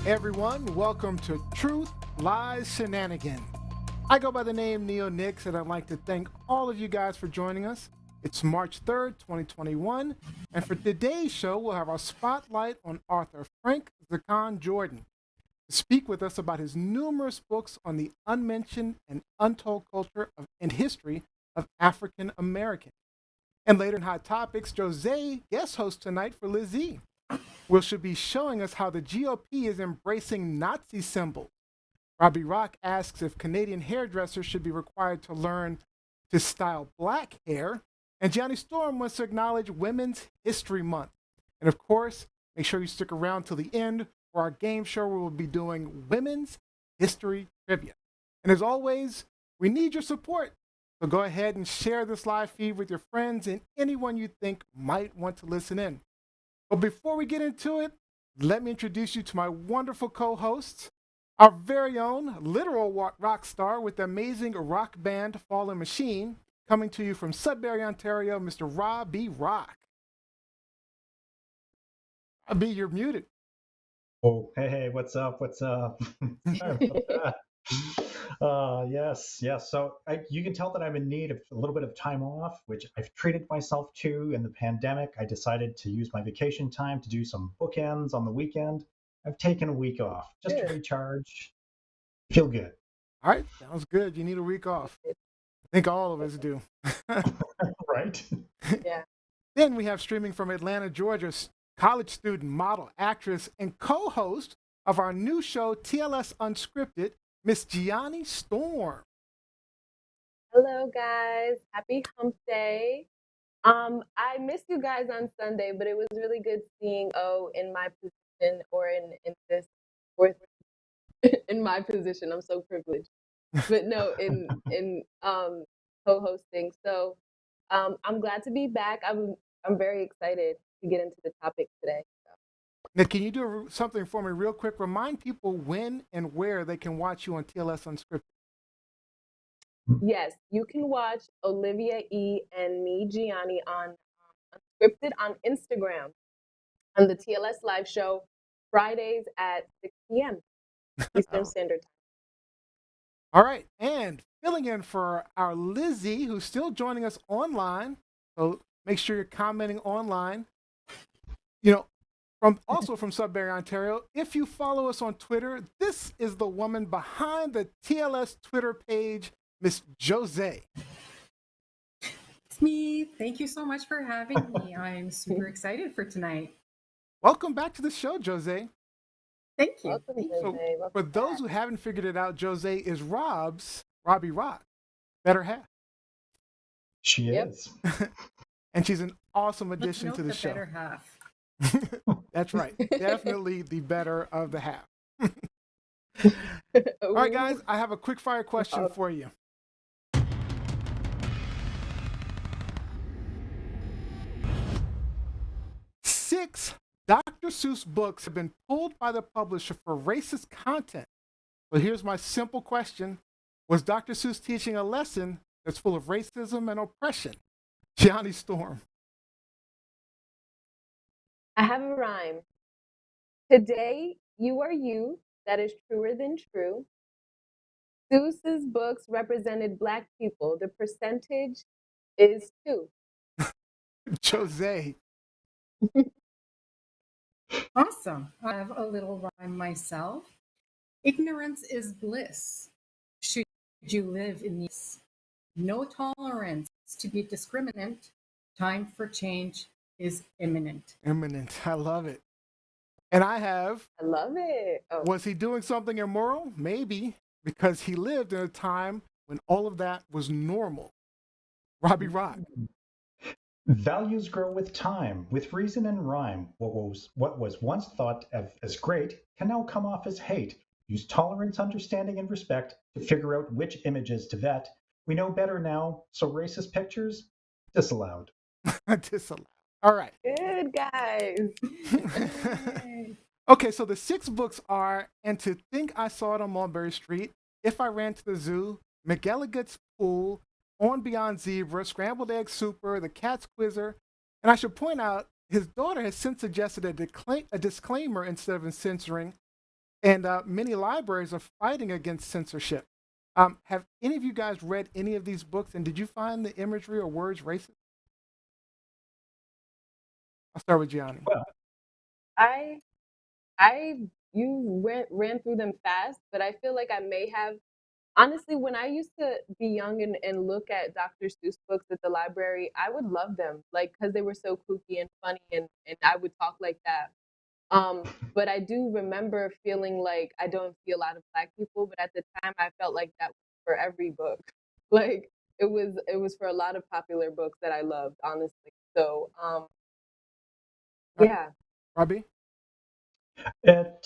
Hey everyone, welcome to Truth Lies Shenanigan. I go by the name Neo Nix, and I'd like to thank all of you guys for joining us. It's March 3rd, 2021, and for today's show, we'll have our spotlight on author Frank Zakan Jordan to speak with us about his numerous books on the unmentioned and untold culture and history of African Americans. And later in Hot Topics, Jose guest host tonight for Lizzie, where she'll be showing us how the GOP is embracing Nazi symbols. Robbie Rock asks if Canadian hairdressers should be required to learn to style black hair. And Gianni Storm wants to acknowledge Women's History Month. And of course, make sure you stick around till the end for our game show where we'll be doing Women's History Trivia. And as always, we need your support. So go ahead and share this live feed with your friends and anyone you think might want to listen in. But before we get into it, let me introduce you to my wonderful co-hosts, our very own literal rock star with the amazing rock band Fallen Machine, coming to you from Sudbury, Ontario, Mr. Robbie Rock. Robbie, you're muted. Oh, hey, what's up? What's up? Sorry about that. Yes. So you can tell that I'm in need of a little bit of time off, which I've treated myself to in the pandemic. I decided to use my vacation time to do some bookends on the weekend. I've taken a week off just to recharge. Feel good. All right, sounds good. You need a week off. I think all of us do. Right? Yeah. Then we have streaming from Atlanta, Georgia, college student, model, actress, and co-host of our new show, TLS Unscripted, Miss Gianni Storm. Hello, guys. Happy Hump Day. I missed you guys on Sunday, but it was really good seeing O in my position or in my position. I'm so privileged, but no, in co-hosting. So I'm glad to be back. I'm very excited to get into the topic today. Now, can you do something for me real quick? Remind people when and where they can watch you on TLS Unscripted. Yes, you can watch Olivia E. and me, Gianni, on Unscripted on Instagram on the TLSLiveShow, Fridays at 6 p.m. Eastern Standard Time. All right, and filling in for our Lizzie, who's still joining us online. So make sure you're commenting online. Also from Sudbury, Ontario. If you follow us on Twitter, this is the woman behind the TLS Twitter page, Miss Jose. It's me. Thank you so much for having me. I'm super excited for tonight. Welcome back to the show, Jose. Thank you. Welcome, Jose. For those who haven't figured it out, Jose is Robbie Rock, better half. She is. And she's an awesome addition to the show. Better half. That's right. Definitely the better of the half. All right, guys, I have a quick fire question for you. Six Dr. Seuss books have been pulled by the publisher for racist content. So here's my simple question. Was Dr. Seuss teaching a lesson that's full of racism and oppression? Gianni Storm. I have a rhyme. Today, you are you, that is truer than true. Seuss's books represented Black people. The percentage is 2. Jose. Awesome. I have a little rhyme myself. Ignorance is bliss. Should you live in this? No tolerance to be discriminant. Time for change is imminent. Imminent. I love it. And I love it. Oh. Was he doing something immoral? Maybe, because he lived in a time when all of that was normal. Robbie Rock. Values grow with time, with reason and rhyme. What was once thought of as great can now come off as hate. Use tolerance, understanding, and respect to figure out which images to vet. We know better now, so racist pictures, disallowed. Disallowed. All right. Good, guys. Okay, so the 6 books are And to Think I Saw It on Mulberry Street, If I Ran to the Zoo, McGilligan's Pool, On Beyond Zebra, Scrambled Egg Super, The Cat's Quizzer. And I should point out, his daughter has since suggested a disclaimer instead of censoring. And many libraries are fighting against censorship. Have any of you guys read any of these books, and did you find the imagery or words racist? I'll start with Gianni. Well, I I you ran through them fast, but I feel like I may have honestly, when I used to be young and look at Dr. Seuss books at the library, I would love them, like, because they were so kooky and funny, and I would talk like that. But I do remember feeling like I don't see a lot of Black people, but at the time I felt like that was for every book. Like it was for a lot of popular books that I loved, honestly. So All right, yeah. Robbie? it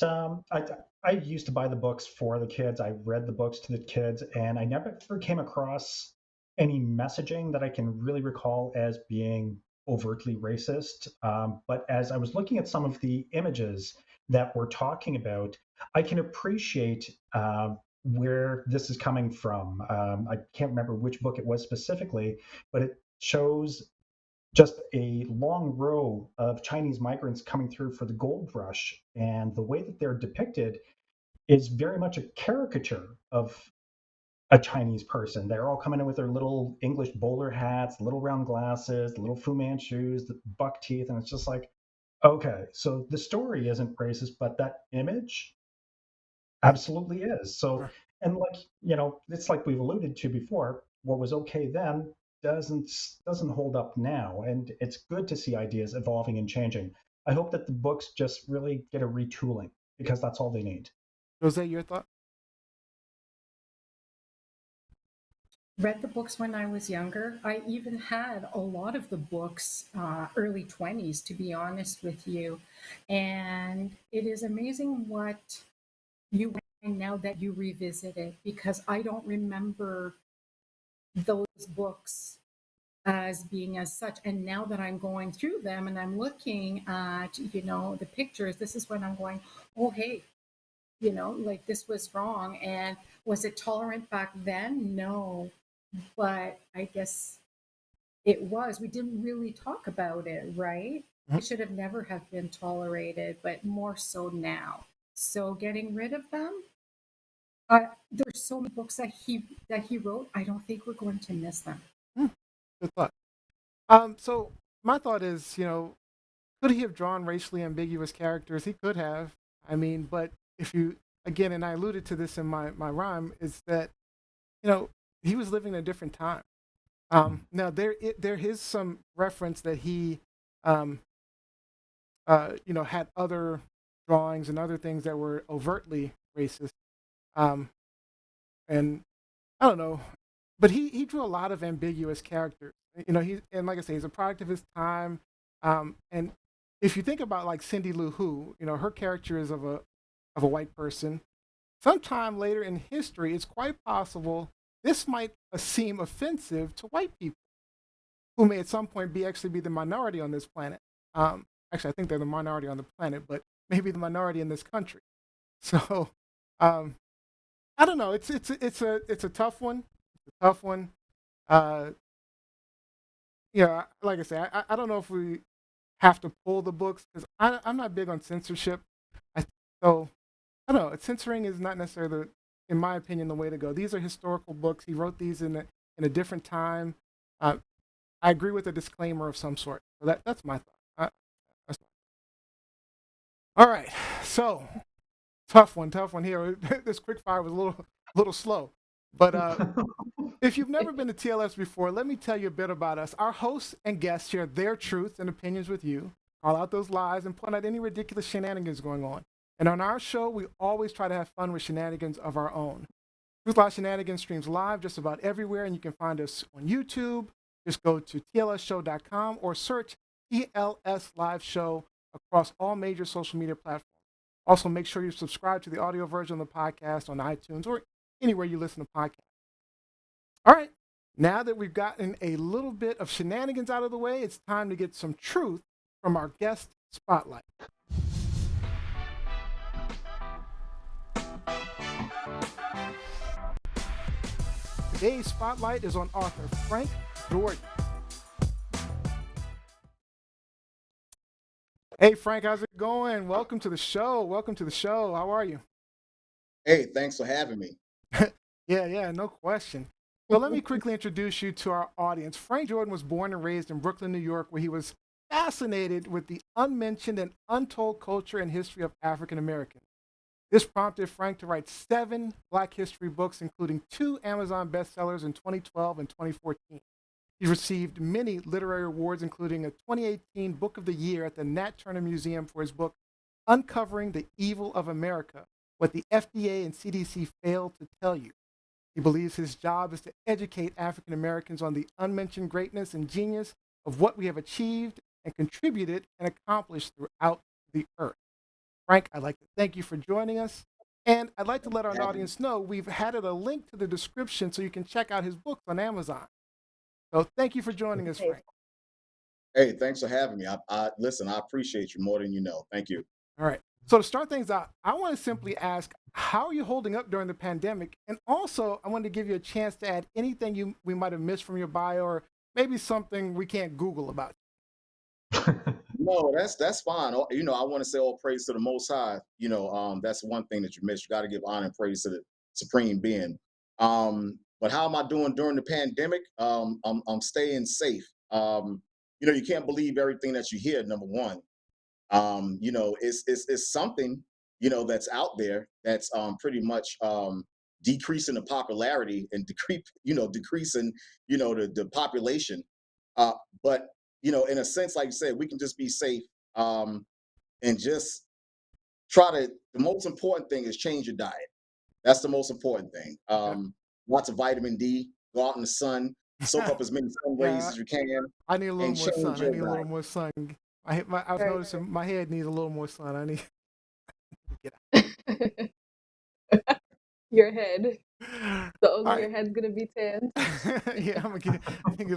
I used to buy the books for the kids. I read the books to the kids, and I never came across any messaging that I can really recall as being overtly racist. But as I was looking at some of the images that we're talking about, I can appreciate where this is coming from. I can't remember which book it was specifically, but it shows just a long row of Chinese migrants coming through for the gold rush. And the way that they're depicted is very much a caricature of a Chinese person. They're all coming in with their little English bowler hats, little round glasses, little Fu Manchus, the buck teeth. And it's just like, okay, so the story isn't racist, but that image absolutely is. So, Sure. and like, it's like we've alluded to before, what was okay then doesn't hold up now. And it's good to see ideas evolving and changing. I hope that the books just really get a retooling because that's all they need. Jose, your thought? Read the books when I was younger. I even had a lot of the books, early 20s, to be honest with you. And it is amazing what you find now that you revisit it, because I don't remember those books as being as such. And now that I'm going through them and I'm looking at, the pictures, this is when I'm going, oh, hey, like this was wrong. And was it tolerant back then? No. But I guess it was. We didn't really talk about it, right? Mhm. It should have never have been tolerated, but more so now. So getting rid of them, there's so many books that he wrote. I don't think we're going to miss them. Good thought. So my thought is, could he have drawn racially ambiguous characters? He could have. I mean, but if you again, and I alluded to this in my rhyme, is that you know he was living in a different time. Now there is some reference that he um, had other drawings and other things that were overtly racist. Um, and I don't know, but he drew a lot of ambiguous characters. He and like I say, he's a product of his time. And if you think about like Cindy Lou Who, her character is of a white person. Sometime later in history, it's quite possible this might seem offensive to white people who may at some point actually be the minority on this planet. Actually, I think they're the minority on the planet, but maybe the minority in this country. So um, I don't know. It's a tough one. It's a tough one. Uh, like I say, I don't know if we have to pull the books because I'm not big on censorship. I so I don't know. Censoring is not necessarily, in my opinion, the way to go. These are historical books. He wrote these in a different time. Uh, I agree with a disclaimer of some sort. So that's my thought. That's all right. So tough one here. This quick fire was a little slow, but if you've never been to TLS before, let me tell you a bit about us. Our hosts and guests share their truths and opinions with you, call out those lies, and point out any ridiculous shenanigans going on. And on our show, we always try to have fun with shenanigans of our own. Truth Lies Shenanigans streams live just about everywhere, and you can find us on YouTube. Just go to TLSShow.com or search TLS Live Show across all major social media platforms. Also, make sure you subscribe to the audio version of the podcast on iTunes or anywhere you listen to podcasts. All right, now that we've gotten a little bit of shenanigans out of the way, it's time to get some truth from our guest spotlight. Today's spotlight is on author Frank Jordan. Hey, Frank, how's it going? Welcome to the show. How are you? Hey, thanks for having me. Yeah, no question. So let me quickly introduce you to our audience. Frank Jordan was born and raised in Brooklyn, New York, where he was fascinated with the unmentioned and untold culture and history of African Americans. This prompted Frank to write 7 Black history books, including 2 Amazon bestsellers in 2012 and 2014. He received many literary awards, including a 2018 Book of the Year at the Nat Turner Museum for his book, Uncovering the Evil of America, What the FDA and CDC Failed to Tell You. He believes his job is to educate African Americans on the unmentioned greatness and genius of what we have achieved and contributed and accomplished throughout the earth. Frank, I'd like to thank you for joining us. And I'd like to let our Having me. audience know we've added a link to the description so you can check out his books on Amazon. So thank you for joining us, Frank. Hey, thanks for having me. I listen. I appreciate you more than you know. Thank you. All right. So to start things out, I want to simply ask, how are you holding up during the pandemic? And also, I wanted to give you a chance to add anything we might have missed from your bio, or maybe something we can't Google about. No, that's fine. I want to say all praise to the Most High. That's one thing that you missed. You got to give honor and praise to the Supreme Being. But how am I doing during the pandemic? I'm staying safe. You can't believe everything that you hear. Number one, it's something that's out there that's pretty much decreasing the popularity and decreasing the population. But in a sense, like you said, we can just be safe, and just try to. The most important thing is change your diet. That's the most important thing. Yeah, Lots of vitamin D. Go out in the sun, soak up as many sun rays yeah, as you can, I need a little and more change sun. I your need a little diet. more sun. I was Very noticing my head needs a little more sun. I need to good. Your head. get So All only right. your head's gonna be tanned. Yeah, I'm gonna get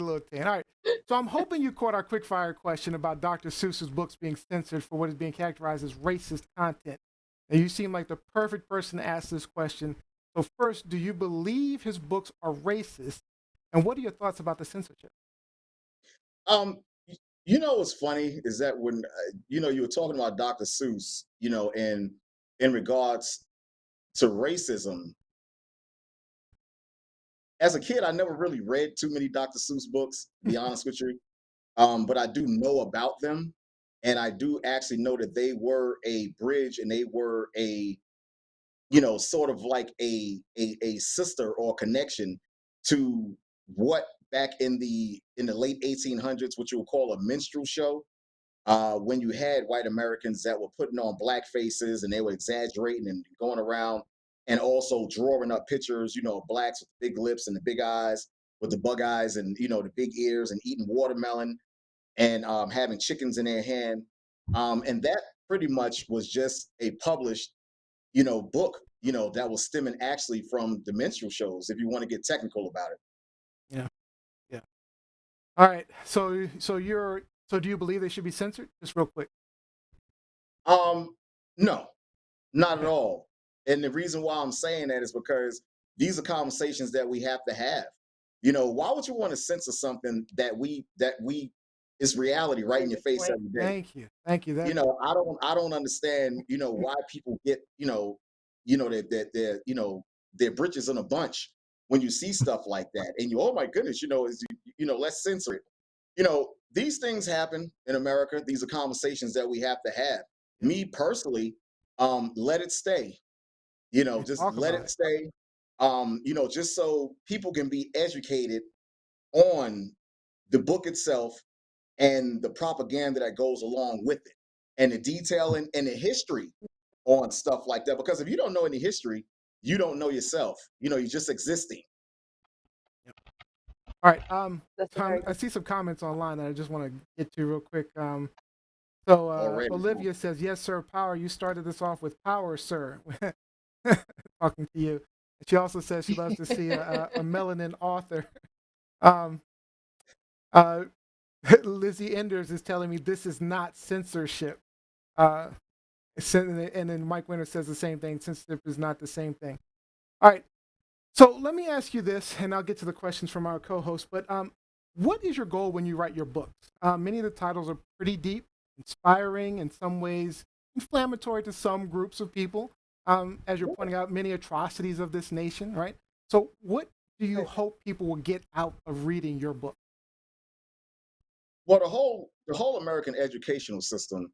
a little tan. All right. So I'm hoping you caught our quick fire question about Dr. Seuss's books being censored for what is being characterized as racist content. And you seem like the perfect person to ask this question. So first, do you believe his books are racist? And what are your thoughts about the censorship? What's funny is that when you were talking about Dr. Seuss, and in regards to racism, as a kid, I never really read too many Dr. Seuss books, to be honest with you. But I do know about them, and I do actually know that they were a bridge, and they were a sort of like a sister or connection to what back in the late 1800s, what you would call a minstrel show, when you had white Americans that were putting on black faces and they were exaggerating and going around and also drawing up pictures, of blacks with big lips and the big eyes, with the bug eyes and the big ears, and eating watermelon, and having chickens in their hand. And that pretty much was just a published, book, that was stemming actually from the minstrel shows, if you want to get technical about it. Yeah, yeah. All right. So do you believe they should be censored? Just real quick. No, not at Okay. all. And the reason why I'm saying that is because these are conversations that we have to have. Why would you want to censor something that we is reality right Very in your good face point. every day? Thank you. Thank you. That I don't understand, why people get, their britches in a bunch when you see stuff like that. And oh my goodness, let's censor it. These things happen in America. These are conversations that we have to have. yeah, Me personally, let it stay. yeah, Just talk let about it it. stay. Just so people can be educated on the book itself and the propaganda that goes along with it, and the detail and the history on stuff like that. Because if you don't know any history, you don't know yourself. You're just existing Yeah. All right. That's a Tom, very I good see some comments online that I just want to get to real quick. So already. Olivia says, "Yes, sir. Power. You started this off with power, sir." Talking to you. She also says she loves to see a melanin author. Um, uh, Lizzie Enders is telling me this is not censorship. Uh, and then Mike Winter says the same thing. Censorship is not the same thing. All right. So let me ask you this, and I'll get to the questions from our co-host. But what is your goal when you write your books? Many of the titles are pretty deep, inspiring, in some ways inflammatory to some groups of people. as you're pointing out, many atrocities of this nation, right? So, what do you hope people will get out of reading your book? Well, the whole American educational system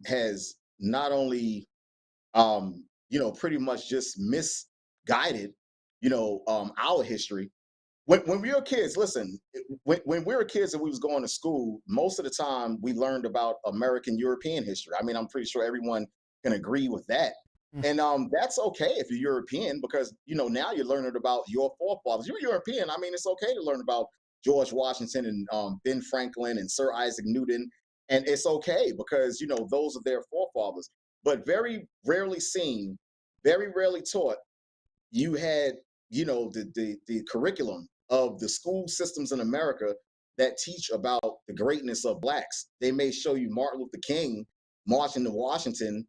has not only pretty much just misguided, our history. When we were kids, listen, when we were kids and we was going to school, most of the time we learned about American European history. I mean, I'm pretty sure everyone can agree with that. Mm. And that's okay if you're European, because now you're learning about your forefathers. You're European. I mean, it's okay to learn about George Washington and Ben Franklin and Sir Isaac Newton, and it's okay because those are their forefathers. But very rarely seen, very rarely taught. You had the curriculum of the school systems in America that teach about the greatness of blacks. They may show you Martin Luther King marching to Washington,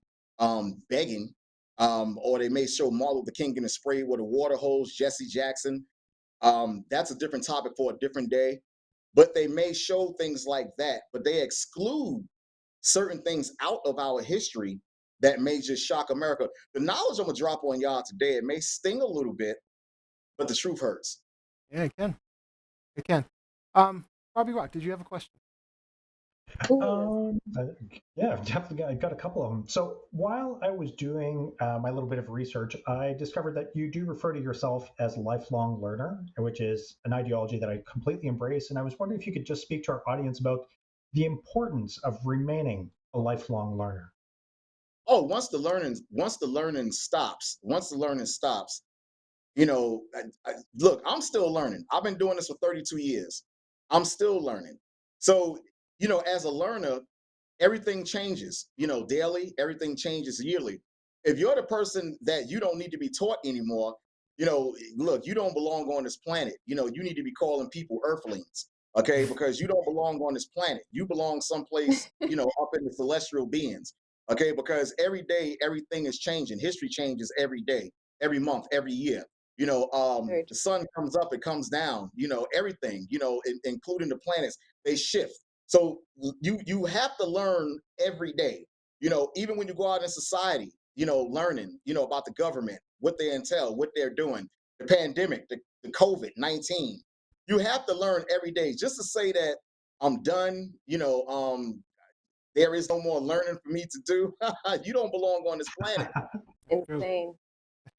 begging, or they may show Martin Luther King getting sprayed with a water hose, Jesse Jackson. That's a different topic for a different day. But they may show things like that, but they exclude certain things out of our history that may just shock America. The knowledge I'm gonna drop on y'all today, it may sting a little bit, but the truth hurts. Yeah, it can. It can. Robbie Rock, did you have a question? Yeah, definitely. I got a couple of them. So while I was doing my little bit of research, I discovered that you do refer to yourself as a lifelong learner, which is an ideology that I completely embrace. And I was wondering if you could just speak to our audience about the importance of remaining a lifelong learner. Oh, once the learning stops, look, I'm still learning. I've been doing this for 32 years. I'm still learning. So, as a learner, everything changes, daily, everything changes yearly. If you're the person that you don't need to be taught anymore, look, you don't belong on this planet. You need to be calling people earthlings, okay? Because you don't belong on this planet. You belong someplace, up in the celestial beings, okay? Because every day, everything is changing. History changes every day, every month, every year. The sun comes up, it comes down, everything, including the planets, they shift. So you have to learn every day. Even when you go out in society, learning, about the government, what they entail, what they're doing, the pandemic, the COVID-19. You have to learn every day. Just to say that I'm done, there is no more learning for me to do. You don't belong on this planet. Insane.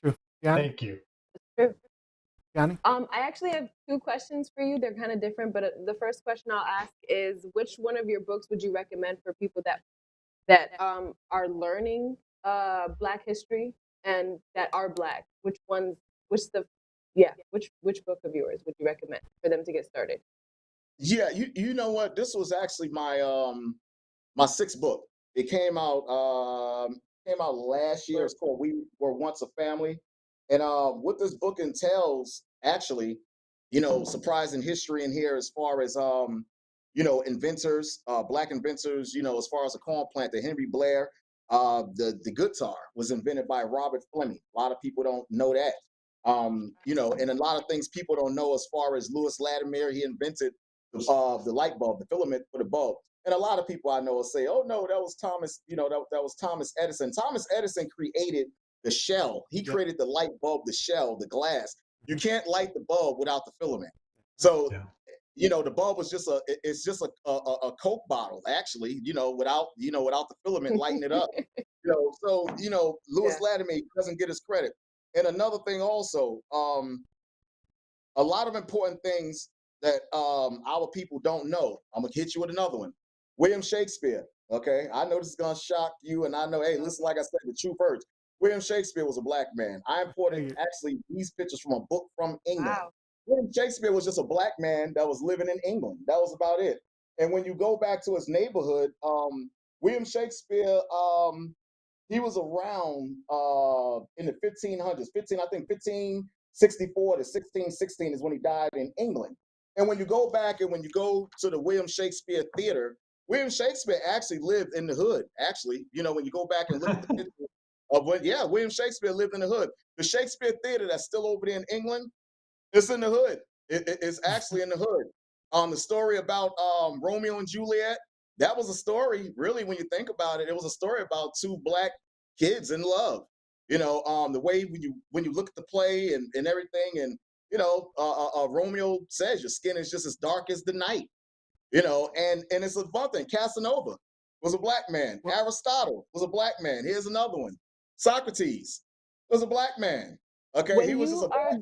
True. Yanni? Thank you. True. Yanni? I actually have two questions for you. They're kind of different, but the first question I'll ask is, which one of your books would you recommend for people that are learning Black history and that are Black? Which book of yours would you recommend for them to get started? Yeah, you know what? This was actually my sixth book. It came out last year. It's called We Were Once a Family. And what this book entails, actually, surprising history in here as far as inventors, black inventors, as far as the corn plant, the Henry Blair, the guitar was invented by Robert Fleming. A lot of people don't know that. And a lot of things people don't know as far as Louis Latimer, he invented the light bulb, the filament for the bulb. And a lot of people I know will say, "Oh no, that was Thomas. That was Thomas Edison. Thomas Edison created the shell. He created the light bulb, the shell, the glass. You can't light the bulb without the filament. So, the bulb was it's just a Coke bottle, actually. Without the filament lighting it up. So Louis Latimer doesn't get his credit. And another thing also, a lot of important things that our people don't know. I'm gonna hit you with another one. William Shakespeare. Okay, I know this is gonna shock you, and I know, hey, listen, like I said, the truth hurts. William Shakespeare was a Black man. I imported actually these pictures from a book from England. Wow. William Shakespeare was just a Black man that was living in England. That was about it. And when you go back to his neighborhood, William Shakespeare, he was around in the 1500s. 1564 to 1616 is when he died in England. And when you go back and when you go to the William Shakespeare Theater, William Shakespeare actually lived in the hood. Actually, when you go back and look at the picture of William Shakespeare lived in the hood. The Shakespeare Theater that's still over there in England, it's in the hood. It's actually in the hood. The story about Romeo and Juliet, that was a story, really, when you think about it. It was a story about two Black kids in love. The way when you look at the play and everything, and Romeo says your skin is just as dark as the night. And it's a fun thing. Casanova was a black man. Aristotle was a black man. Here's another one. Socrates was a black man. Okay, When he was you just a are, black.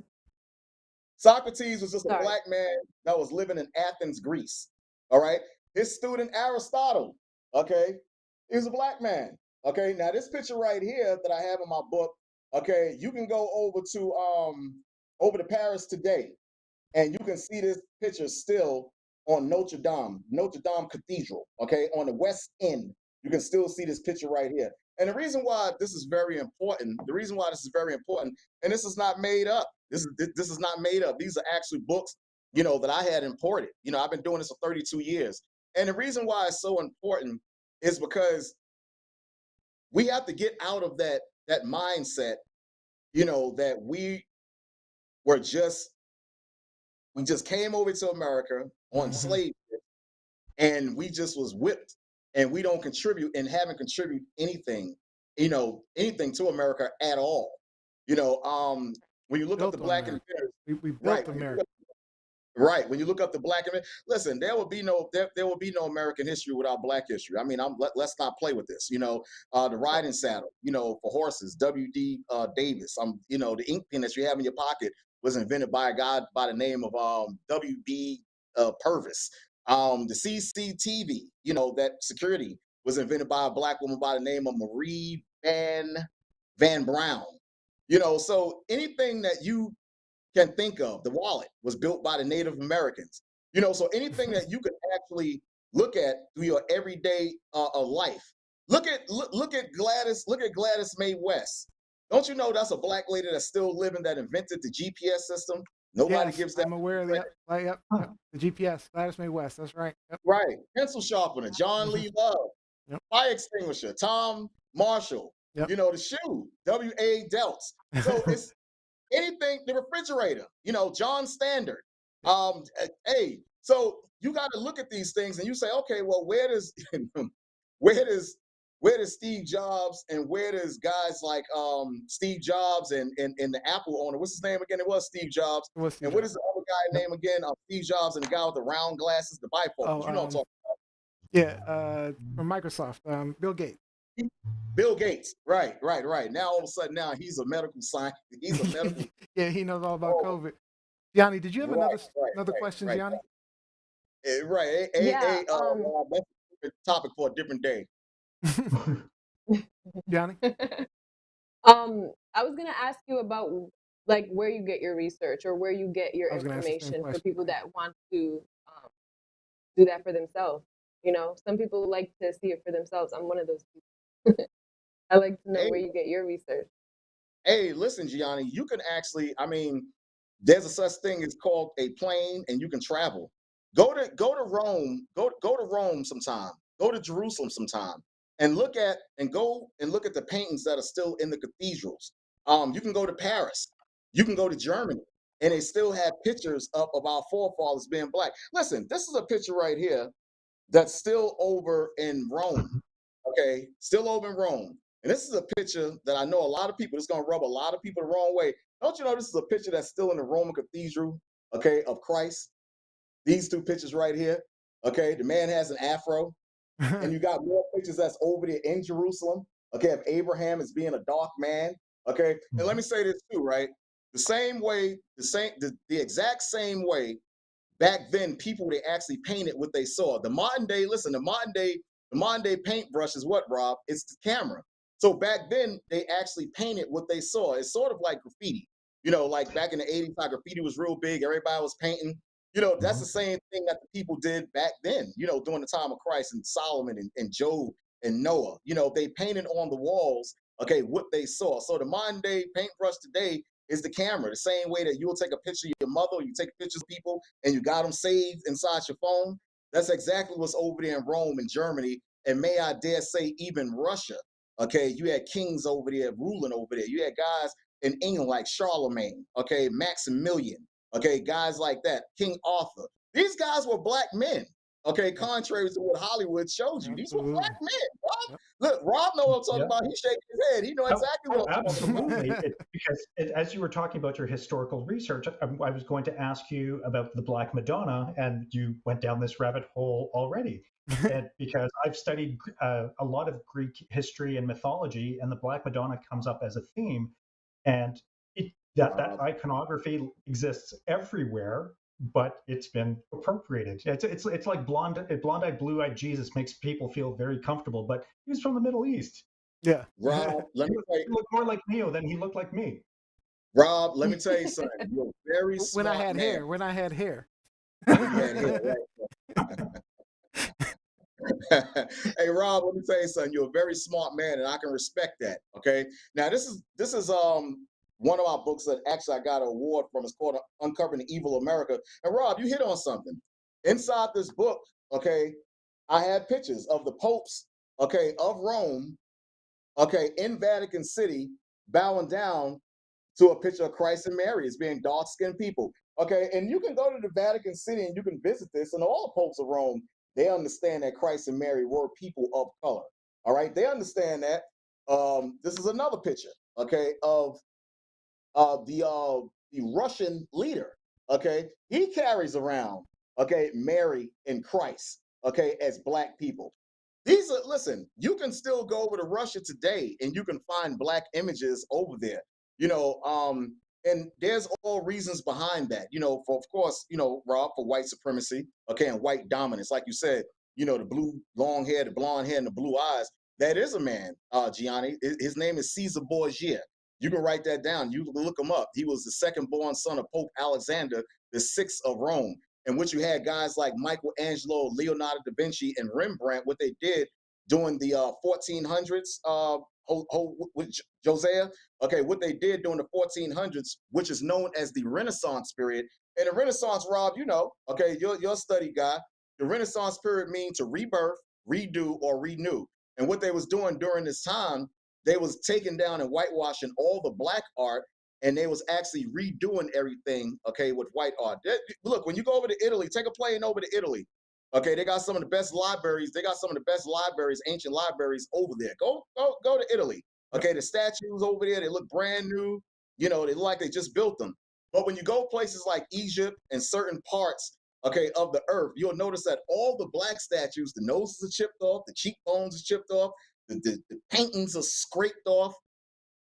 Socrates was just a sorry. black man that was living in Athens, Greece. All right. His student Aristotle, okay, he was a black man. Okay. Now this picture right here that I have in my book, okay, you can go over to Paris today, and you can see this picture still on Notre Dame Cathedral, okay, on the West End. You can still see this picture right here. And the reason why this is very important, and this is not made up. This is not made up. These are actually books, that I had imported. I've been doing this for 32 years. And the reason why it's so important is because we have to get out of that mindset, that we just came over to America on slave ships, and we just was whipped, and we don't contribute and haven't contributed anything to America at all. When you look up the black inventors, we built right? America. Right. When you look up the black, listen, there will be no American history without black history. I mean, let's not play with this. The riding saddle, for horses, W.D. Davis. The ink pen that you have in your pocket was invented by a guy by the name of W.B. Purvis. The CCTV, that security was invented by a black woman by the name of Marie Van Brown. So anything that you can think of, the wallet was built by the Native Americans. So anything that you could actually look at through your everyday life. Look at Gladys Mae West. Don't you know that's a black lady that's still living that invented the GPS system? Nobody gives that. I'm aware of that. Yep. The GPS, Gladys Mae West. That's right. Yep. Right. Pencil sharpener, John Lee Love. Yep. Fire extinguisher, Tom Marshall. Yep. The shoe, W.A. Delts. So it's anything, the refrigerator, John Standard. Hey, so you got to look at these things and you say, okay, well, where does Steve Jobs and where does guys like Steve Jobs and the Apple owner, what's his name again? It was Steve Jobs. What is the other guy name again? Steve Jobs and the guy with the round glasses, the bifocals. You know what I'm talking about. Yeah, from Microsoft, Bill Gates. Bill Gates, right. Now all of a sudden, now he's a medical scientist. He's a medical. Yeah, he knows all about COVID. Gianni, did you have another question, Gianni? Right. Yeah. That's a topic for a different day. Gianni. I was gonna ask you about like where you get your research or where you get your information for people that want to do that for themselves. Some people like to see it for themselves. I'm one of those people. I like to know where you get your research. Hey, listen, Gianni, you can actually, there's a such thing as called a plane, and you can travel. Go to Rome, go to Rome sometime. Go to Jerusalem sometime, and look at the paintings that are still in the cathedrals. You can go to Paris, you can go to Germany, and they still have pictures of our forefathers being black. Listen, this is a picture right here that's still over in Rome. Okay, still over in Rome. And this is a picture that I know a lot of people, it's going to rub a lot of people the wrong way. Don't you know this is a picture that's still in the Roman cathedral, okay, of Christ? These two pictures right here, okay? The man has an afro. And you got more pictures that's over there in Jerusalem, okay, of Abraham as being a dark man, okay? And let me say this too, right? The exact same way back then, people, they actually painted what they saw. The modern day paintbrush is what, Rob? It's the camera. So back then, they actually painted what they saw. It's sort of like graffiti. Like back in the 80s, how graffiti was real big. Everybody was painting. That's the same thing that the people did back then, during the time of Christ and Solomon and Job and Noah. They painted on the walls, okay, what they saw. So the modern day paintbrush today is the camera. The same way that you'll take a picture of your mother, or you take pictures of people and you got them saved inside your phone. That's exactly what's over there in Rome and Germany. And may I dare say, even Russia. Okay, you had kings over there ruling over there. You had guys in England like Charlemagne, okay, Maximilian, okay, guys like that, King Arthur. These guys were black men. Okay, contrary to what Hollywood shows you. These were black Absolutely. men, Rob. Yep. Look, Rob know what I'm talking Yeah. about. He's shaking his head. He know exactly what I'm talking about. Absolutely. As you were talking about your historical research, I was going to ask you about the Black Madonna, and you went down this rabbit hole already. And because I've studied a lot of Greek history and mythology, and the Black Madonna comes up as a theme, and that iconography exists everywhere, but it's been appropriated. It's like blonde-eyed, blue-eyed Jesus makes people feel very comfortable, but he was from the Middle East. Yeah. Rob, let me tell He you, looked more like Neo than he looked like me. Rob, let me tell you something. You're a very When I smart had man. hair. When I had hair. When you had hair, right? Hey Rob, let me tell you something. You're a very smart man, and I can respect that. Okay. Now this is one of my books that actually I got an award from. It's called Uncovering the Evil America. And Rob, you hit on something. Inside this book, okay, I had pictures of the popes, okay, of Rome, okay, in Vatican City, bowing down to a picture of Christ and Mary as being dark-skinned people. Okay, and you can go to the Vatican City and you can visit this, and all the popes of Rome, they understand that Christ and Mary were people of color. All right, they understand that. This is another picture, okay, of the Russian leader. Okay, he carries around, okay, Mary and Christ, okay, as black people. These are, listen, you can still go over to Russia today and you can find black images over there, and there's all reasons behind that, for, of course, Rob, for white supremacy, okay, and white dominance. Like you said, the blue long hair, the blonde hair, and the blue eyes. That is a man, Gianni. His name is Caesar Borgia. You can write that down. You can look him up. He was the second born son of Pope Alexander the Sixth of Rome, in which you had guys like Michelangelo, Leonardo da Vinci, and Rembrandt. What they did during the 1400s, Josiah. Okay, what they did during the 1400s, which is known as the Renaissance period. And the Renaissance, Rob, okay, you're a study guy. The Renaissance period means to rebirth, redo, or renew. And what they was doing during this time, they was taking down and whitewashing all the black art, and they was actually redoing everything, okay, with white art. Look, when you go over to Italy, take a plane over to Italy. Okay, they got some of the best libraries. They got some of the best libraries, ancient libraries over there. Go to Italy. Okay, the statues over there, they look brand new. They look like they just built them. But when you go places like Egypt and certain parts, okay, of the earth, you'll notice that all the black statues, the noses are chipped off, the cheekbones are chipped off, the paintings are scraped off.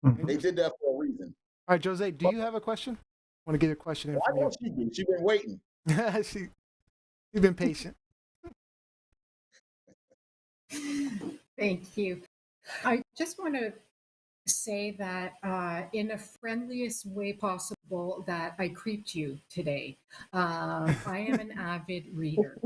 They did that for a reason. All right, Jose, do you have a question? I want to get a question in Why from you. don't she do? She's been waiting. She's been patient. Thank you. I just want to say that in the friendliest way possible that I creeped you today. I am an avid reader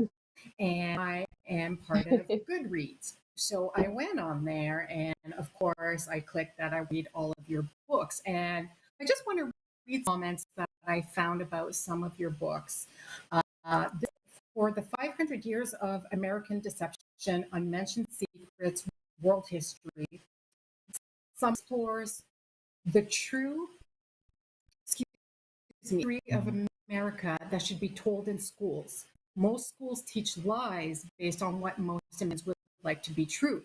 and I am part of Goodreads. So I went on there and of course I clicked that I read all of your books. And I just want to read comments that I found about some of your books. For the 500 years of American deception, unmentioned secrets, world history, some explores the true history of America that should be told in schools. Most schools teach lies based on what most Americans would like to be true.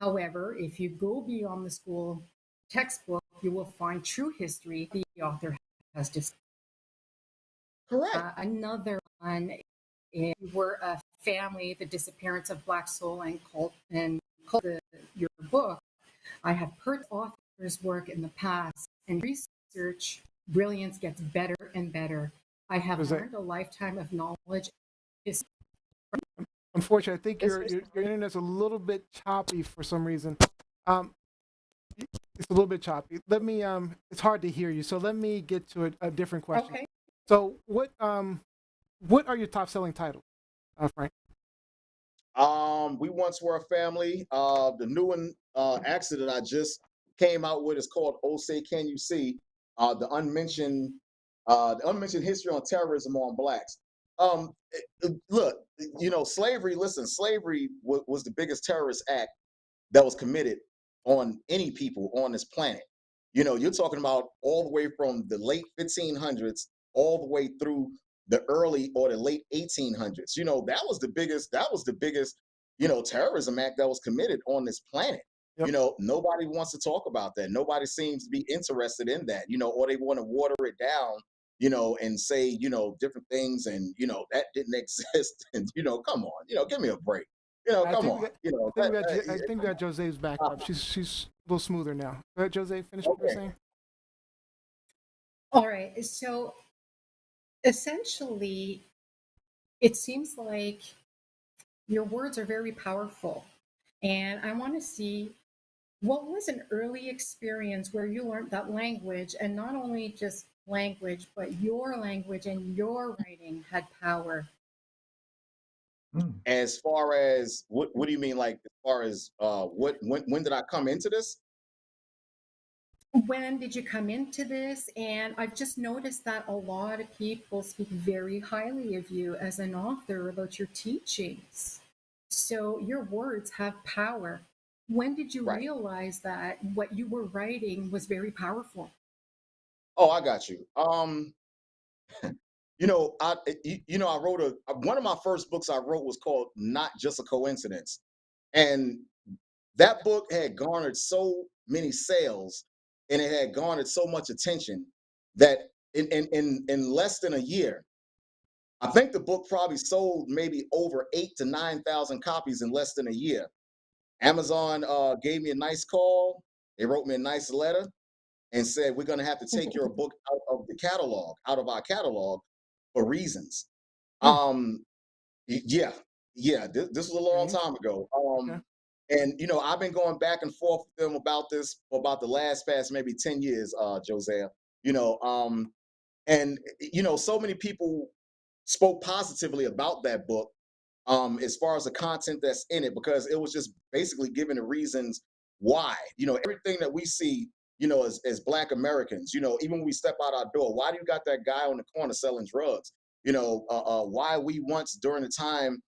However, if you go beyond the school textbook, you will find true history the author has discussed. Correct. Another one is we're a family, the disappearance of Black soul and cult your book. I have heard authors' work in the past, and research brilliance gets better and better. I have learned a lifetime of knowledge. Unfortunately, I think your internet's a little bit choppy for some reason. It's a little bit choppy. Let me. It's hard to hear you, so let me get to a different question. Okay. So, what are your top-selling titles, Frank? We Once Were a Family. The new one, actually, that I just came out with is called "Oh Say Can You See?" The unmentioned history on terrorism on blacks. Look, slavery. Listen, slavery was the biggest terrorist act that was committed on any people on this planet. You're talking about all the way from the late 1500s all the way through the early or the late 1800s. That was the biggest, terrorism act that was committed on this planet. Yep. Nobody wants to talk about that. Nobody seems to be interested in that, or they want to water it down, and say, different things, and that didn't exist. And come on, give me a break. I Come think on. I think we got Jose's back up. She's a little smoother now. Go ahead, Jose, finish what you were saying. All right. So essentially, it seems like your words are very powerful. And I want to see, what was an early experience where you learned that language, and not only just language, but your language and your writing had power? As far as what do you mean? Like, as far as when did I come into this? When did you come into this? And I've just noticed that a lot of people speak very highly of you as an author about your teachings. So your words have power. When did you Right. realize that what you were writing was very powerful? Oh, I got you. I wrote one of my first books I wrote was called Not Just a Coincidence. And that book had garnered so many sales, and it had garnered so much attention that in less than a year, I think the book probably sold maybe over 8,000 to 9,000 copies in less than a year. Amazon gave me a nice call. They wrote me a nice letter and said, we're going to have to take your book out of our catalog for reasons. Yeah, this was a long time ago. And I've been going back and forth with them about this for about the past maybe 10 years, Josiah. And so many people spoke positively about that book, as far as the content that's in it, because it was just basically giving the reasons why. Everything that we see, as Black Americans, even when we step out our door, why do you got that guy on the corner selling drugs? Why we once during the time,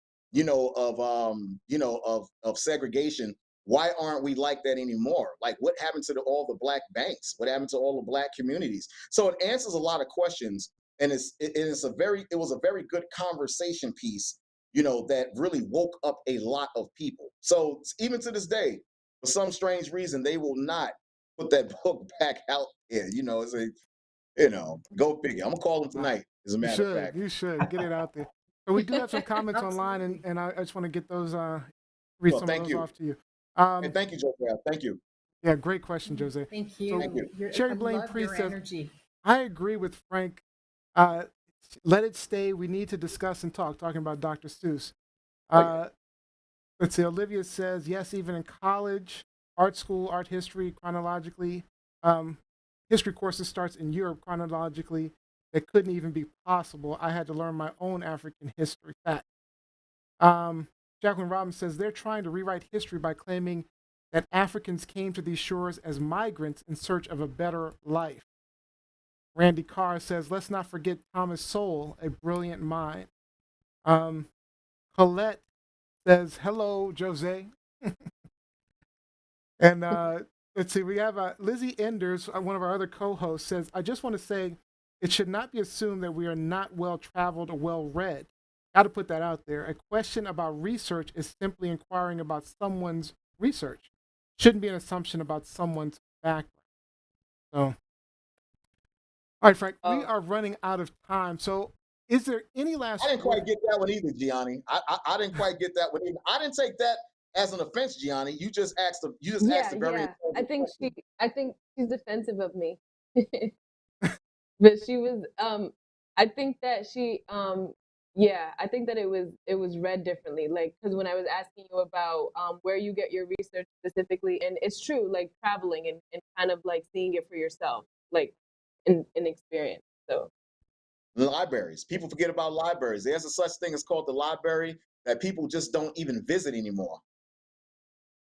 of segregation, why aren't we like that anymore? Like, what happened to all the Black banks? What happened to all the Black communities? So it answers a lot of questions, and it was a very good conversation piece, that really woke up a lot of people. So even to this day, for some strange reason, they will not put that book back out there. It's go figure. I'm gonna call them tonight, as a matter of fact. You should get it out there. So we do have some comments online, and I just want to get those read some of those off to you. And thank you, Jose. Thank you. Yeah, great question, Jose. Thank you. So, Thank you. Cherry I Blaine love Priest your says, energy. I agree with Frank. Let it stay. We need to discuss and talk. Talking about Dr. Seuss. Let's see. Olivia says, yes, even in college, art school, art history, chronologically, history courses starts in Europe chronologically. It couldn't even be possible. I had to learn my own African history. Fact. Jacqueline Robbins says they're trying to rewrite history by claiming that Africans came to these shores as migrants in search of a better life. Randy Carr says, let's not forget Thomas Sowell, a brilliant mind. Colette says, hello, Jose. And let's see, we have Lizzie Enders, one of our other co-hosts, says, I just want to say it should not be assumed that we are not well-traveled or well-read. Got to put that out there. A question about research is simply inquiring about someone's research. Shouldn't be an assumption about someone's background. So, all right, Frank, we are running out of time. So, is there any last? I didn't quite get that one either, Gianni. I didn't quite get that one either. I didn't take that as an offense, Gianni. You just asked a very. Yeah. I think she's defensive of me. But she was I think that she I think that it was read differently, like, because when I was asking you about where you get your research specifically, and it's true, like traveling and kind of like seeing it for yourself, like in experience. So Libraries. People forget about libraries. There's a such thing as called the library that people just don't even visit anymore.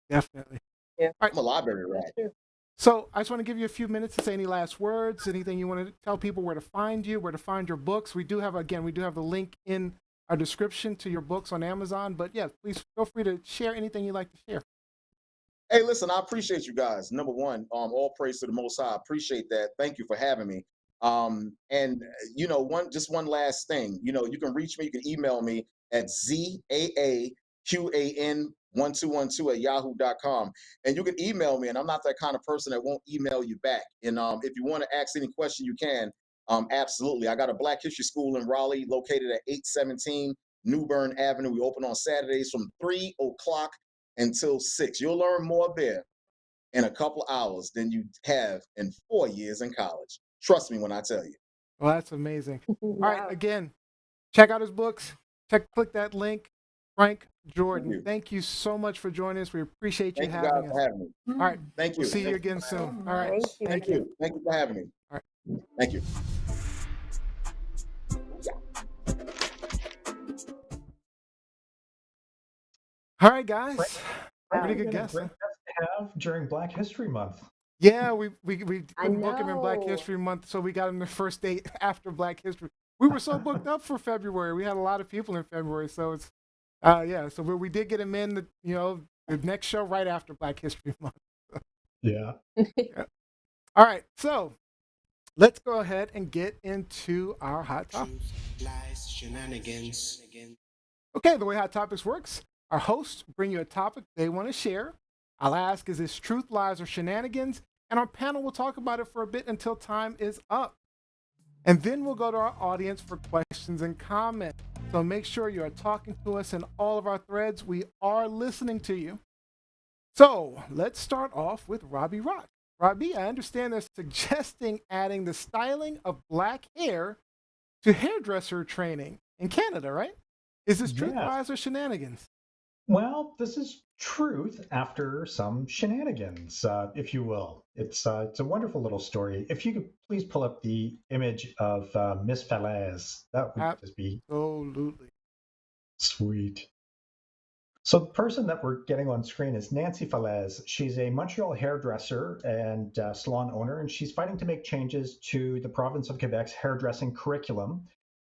Definitely. Yeah. All right. I'm a library rat. That's true. So I just want to give you a few minutes to say any last words, anything you want to tell people, where to find you, where to find your books. We do have the link in our description to your books on Amazon. But yeah, please feel free to share anything you'd like to share. Hey, listen, I appreciate you guys. Number one, all praise to the Most High. I appreciate that. Thank you for having me. And one last thing, you can reach me, you can email me at ZAAQAN1212 at yahoo.com. And you can email me, and I'm not that kind of person that won't email you back. And if you want to ask any question, you can. Absolutely. I got a Black History School in Raleigh located at 817 New Bern Avenue. We open on Saturdays from 3 o'clock until 6. You'll learn more there in a couple hours than you have in 4 years in college. Trust me when I tell you. Well, that's amazing. All right, Wow. again, check out his books. Click that link. Frank Jordan, you. thank you so much for joining us. We appreciate you Thank you guys having for us. having me. All right, Thank we'll you. see you Thank again for having soon. me. All right, Thank you. Thank you. Thank you for having me. All right. Thank you. All right, guys. Frank, Pretty you've good been a guess. great guest to have during Black History Month. Yeah, we I couldn't book him in Black know. History Month, so we got him the first date after Black History. We were so booked up for February. We had a lot of people in February, so it's yeah. So we did get him in the next show right after Black History Month. Yeah. Yeah. All right, so let's go ahead and get into our hot topic. Lies, shenanigans. Okay, the way Hot Topics works, our hosts bring you a topic they want to share. I'll ask, is this truth, lies, or shenanigans? And our panel will talk about it for a bit until time is up. And then we'll go to our audience for questions and comments. So make sure you are talking to us in all of our threads. We are listening to you. So let's start off with Robbie Rock. Robbie, I understand they're suggesting adding the styling of black hair to hairdresser training in Canada, right? Is this truth, Yes. lies, or shenanigans? Well, this is truth after some shenanigans, if you will. It's a wonderful little story. If you could please pull up the image of Miss Falaise, that would just be Absolutely. sweet. So the person that we're getting on screen is Nancy Falaise. She's a Montreal hairdresser and salon owner, and she's fighting to make changes to the province of Quebec's hairdressing curriculum.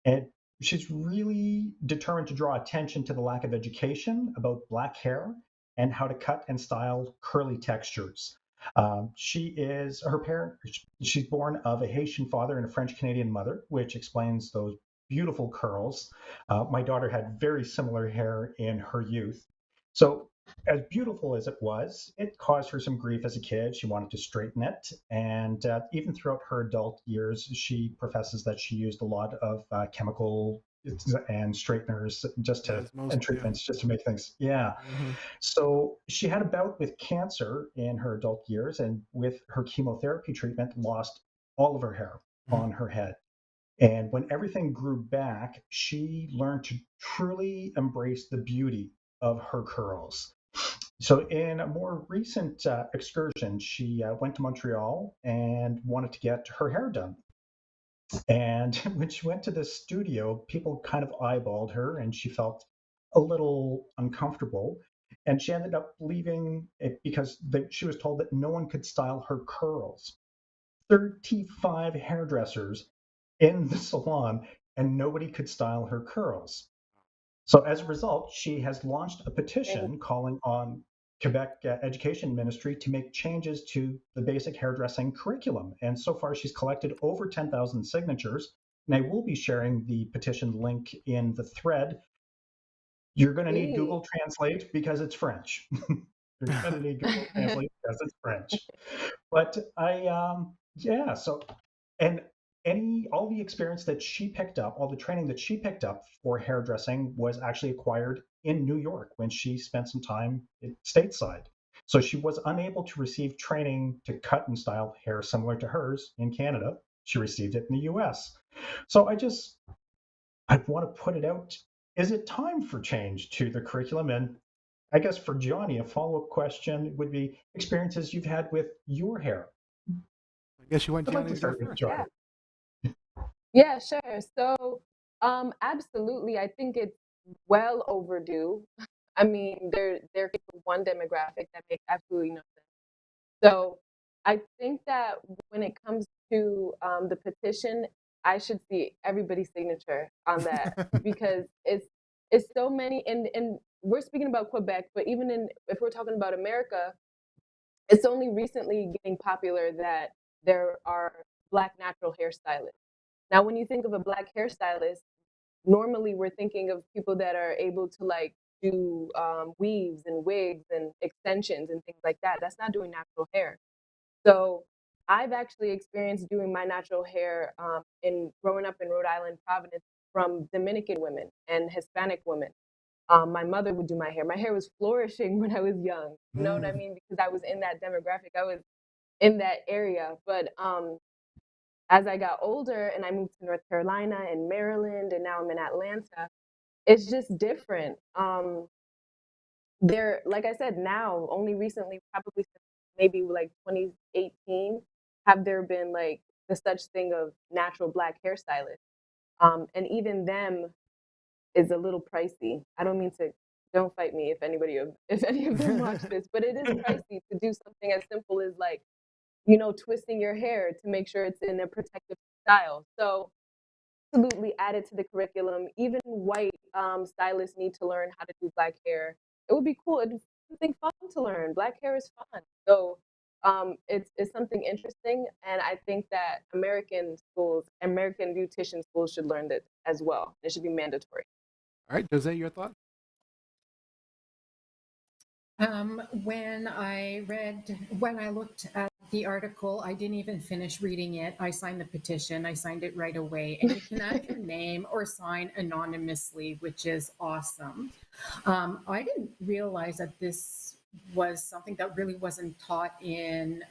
And she's really determined to draw attention to the lack of education about black hair and how to cut and style curly textures. She's born of a Haitian father and a French Canadian mother, which explains those beautiful curls. My daughter had very similar hair in her youth. So, as beautiful as it was, it caused her some grief as a kid. She wanted to straighten it. And even throughout her adult years, she professes that she used a lot of chemical and straighteners and treatments just to make things. Yeah. Mm-hmm. So she had a bout with cancer in her adult years, and with her chemotherapy treatment, lost all of her hair on her head. And when everything grew back, she learned to truly embrace the beauty of her curls. So, in a more recent excursion, she went to Montreal and wanted to get her hair done. And when she went to the studio, people kind of eyeballed her and she felt a little uncomfortable. And she ended up leaving it because she was told that no one could style her curls. 35 hairdressers in the salon, and nobody could style her curls. So as a result, she has launched a petition calling on Quebec Education Ministry to make changes to the basic hairdressing curriculum. And so far, she's collected over 10,000 signatures. And I will be sharing the petition link in the thread. You're going to need Google Translate because it's French. You're going to need Google Translate because it's French. But yeah, so, and all the experience that she picked up, all the training that she picked up for hairdressing was actually acquired in New York when she spent some time stateside. So she was unable to receive training to cut and style hair similar to hers in Canada. She received it in the US. So I want to put it out. Is it time for change to the curriculum? And I guess for Johnny, a follow-up question would be experiences you've had with your hair. I guess you want I'd like Johnny to start with Johnny. Yeah, sure. So, absolutely, I think it's well overdue. I mean, there is one demographic that makes absolutely no sense. So, I think that when it comes to the petition, I should see everybody's signature on that because it's so many, and we're speaking about Quebec, but even if we're talking about America, it's only recently getting popular that there are Black natural hairstylists. Now, when you think of a Black hairstylist, normally we're thinking of people that are able to like do weaves and wigs and extensions and things like that. That's not doing natural hair. So I've actually experienced doing my natural hair in growing up in Rhode Island, Providence, from Dominican women and Hispanic women. My mother would do my hair. My hair was flourishing when I was young. You know what I mean? Because I was in that demographic. I was in that area. But as I got older and I moved to North Carolina and Maryland, and now I'm in Atlanta, it's just different. There, like I said, now only recently, probably since maybe like 2018, have there been like the such thing of natural Black hairstylists, and even them is a little pricey. I don't mean to. Don't fight me if any of them watch this, but it is pricey to do something as simple as like, you know, twisting your hair to make sure it's in a protective style. So absolutely add it to the curriculum. Even white stylists need to learn how to do Black hair. It would be cool. It'd be something fun to learn. Black hair is fun. So it's something interesting. And I think that American schools, American beautician schools should learn that as well. It should be mandatory. All right, Jose, your thought? When I looked at the article, I didn't even finish reading it. I signed the petition. I signed it right away. And you can add your name or sign anonymously, which is awesome. I didn't realize that this was something that really wasn't taught in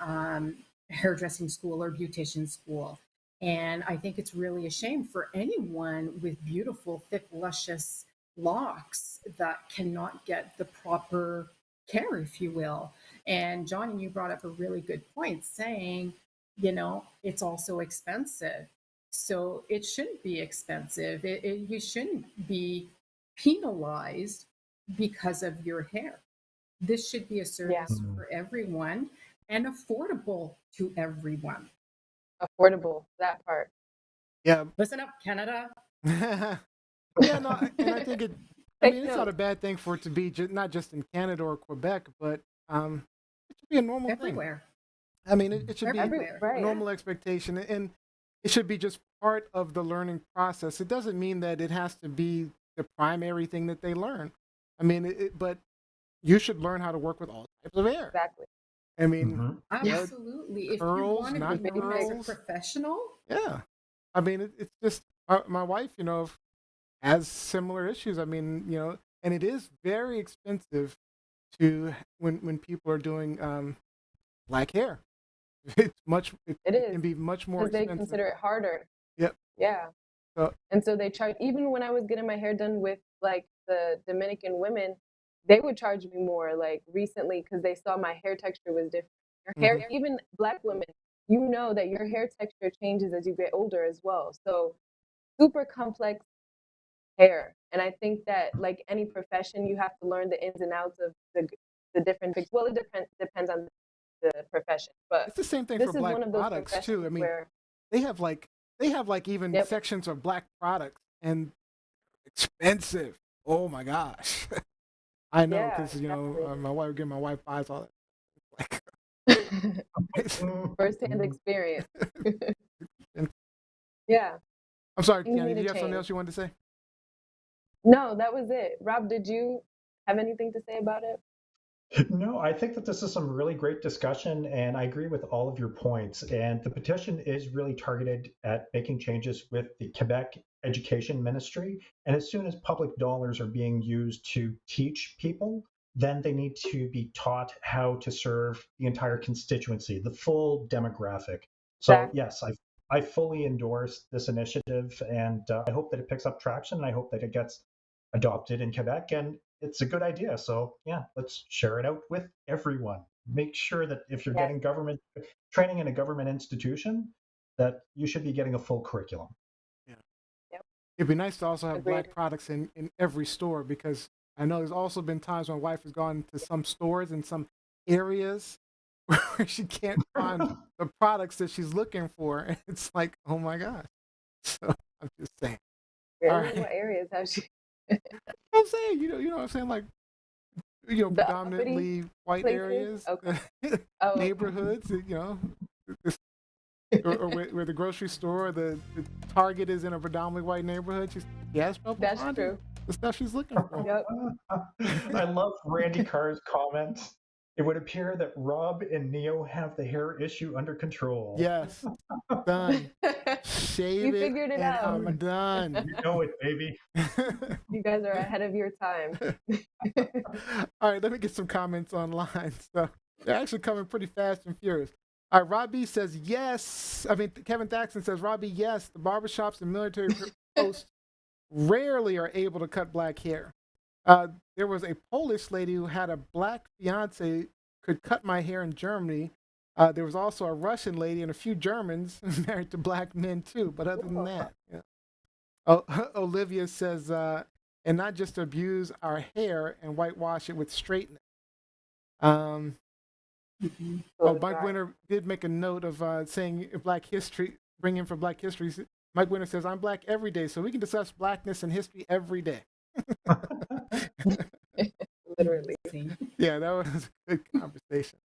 hairdressing school or beautician school. And I think it's really a shame for anyone with beautiful, thick, luscious locks that cannot get the proper care, if you will. And Johnny, you brought up a really good point saying, you know, it's also expensive. So it shouldn't be expensive. You shouldn't be penalized because of your hair. This should be a service for everyone and affordable to everyone. Affordable, that part. Yeah. Listen up, Canada. Yeah, no, and I think it's not a bad thing for it to be not just in Canada or Quebec, but it should be a normal everywhere. Thing. I mean, it should everywhere. Be a normal expectation, and it should be just part of the learning process. It doesn't mean that it has to be the primary thing that they learn. I mean, but you should learn how to work with all types of hair. Exactly. I mean, absolutely. If curls, you want to be a professional. Yeah. I mean, it's just my wife, you know, has similar issues. I mean, you know, and it is very expensive to when people are doing Black hair. It can be much more expensive. They consider it harder. Yep. Yeah. And so they charge, even when I was getting my hair done with like the Dominican women, they would charge me more like recently because they saw my hair texture was different. Your hair, even Black women, you know that your hair texture changes as you get older as well. So super complex hair. And I think that like any profession, you have to learn the ins and outs of the different things. Well, it depends on the profession, but it's the same thing for Black products too. I mean, they have like even sections of Black products and expensive. Oh my gosh. I know because you know my wife buys all that. First-hand experience. Yeah. I'm sorry, Kenny, do you have something else you wanted to say? No, that was it. Rob, did you have anything to say about it? No, I think that this is some really great discussion, and I agree with all of your points. And the petition is really targeted at making changes with the Quebec Education Ministry. And as soon as public dollars are being used to teach people, then they need to be taught how to serve the entire constituency, the full demographic. So yes, I fully endorse this initiative, and I hope that it picks up traction, and I hope that it gets adopted in Quebec, and it's a good idea. So yeah, let's share it out with everyone. Make sure that if you're getting government training in a government institution, that you should be getting a full curriculum. Yeah. Yep. It'd be nice to also have Black products in every store, because I know there's also been times when my wife has gone to some stores in some areas where she can't find the products that she's looking for. And it's like, oh my gosh. So I'm just saying. Really? Right. What areas have she? I'm saying, you know what I'm saying? Like, you know, predominantly white places? Areas, neighborhoods, you know. or where the grocery store, the Target is in a predominantly white neighborhood. She has trouble That's finding true. the stuff she's looking for. Yep. I love Randy Carr's comment. It would appear that Rob and Neo have the hair issue under control. Yes, done. Shave You it, figured it and out. I'm done. You know it, baby. You guys are ahead of your time. All right, let me get some comments online. So they're actually coming pretty fast and furious. All right, Robbie says yes. I mean, Kevin Thaxton says, Robbie, yes. The barbershops and military posts rarely are able to cut black hair. There was a Polish lady who had a black fiance, could cut my hair in Germany. There was also a Russian lady and a few Germans married to black men too. But other than that, yeah. Olivia says, and not just abuse our hair and whitewash it with straightening. Mike Winter did make a note of saying Black History, bring in for Black History. Mike Winter says, I'm black every day, so we can discuss blackness and history every day. Literally. Yeah, that was a good conversation.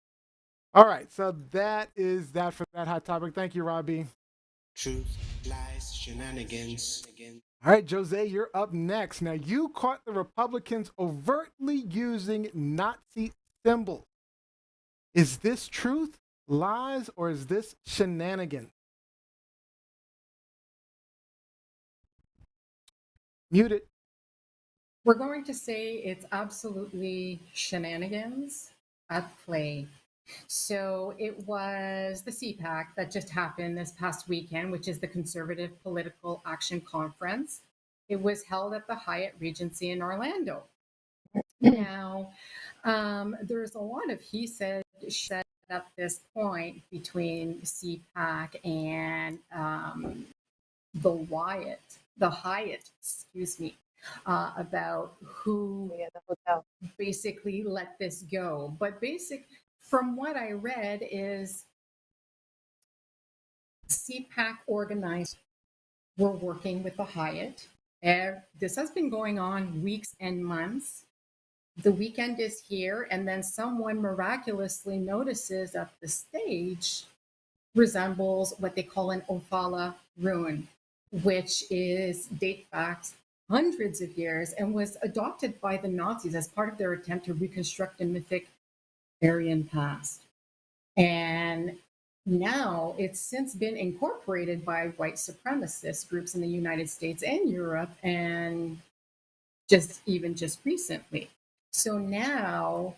All right, so that is that for that hot topic. Thank you, Robbie. Truth, lies, shenanigans. All right, Jose, you're up next. Now, you caught the Republicans overtly using Nazi symbols. Is this truth, lies, or is this shenanigans? Muted. We're going to say it's absolutely shenanigans at play. So it was the CPAC that just happened this past weekend, which is the Conservative Political Action Conference. It was held at the Hyatt Regency in Orlando. Now, there's a lot of he said, she said at this point between CPAC and the Hyatt, excuse me, about who the hotel basically let this go. But from what I read is CPAC organized were working with the Hyatt. This has been going on weeks and months. The weekend is here, and then someone miraculously notices that the stage resembles what they call an Ophala ruin, which dates back hundreds of years and was adopted by the Nazis as part of their attempt to reconstruct a mythic Aryan past. And now it's since been incorporated by white supremacist groups in the United States and Europe, and just recently. So now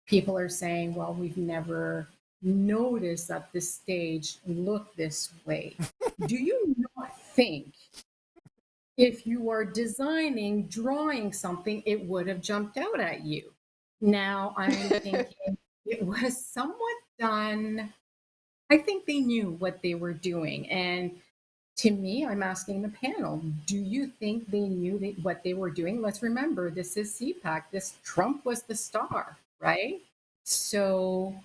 people are saying, well, we've never noticed that the stage looked this way. Do you not think if you are drawing something, it would have jumped out at you? Now I'm thinking it was somewhat done. I think they knew what they were doing. And to me, I'm asking the panel, do you think they knew what they were doing? Let's remember, this is CPAC. Trump was the star, right? So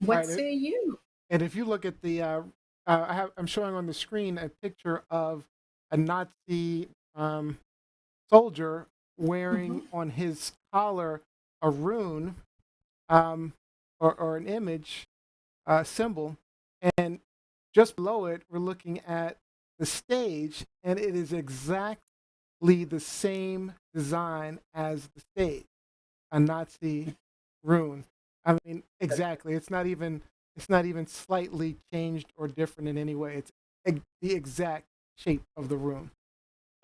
what say you? And if you look at the, I'm showing on the screen a picture of a Nazi soldier wearing on his collar a rune or an image symbol. And just below it, we're looking at the stage, and it is exactly the same design as the stage, a Nazi rune. I mean, exactly. It's not even slightly changed or different in any way. It's the exact shape of the rune.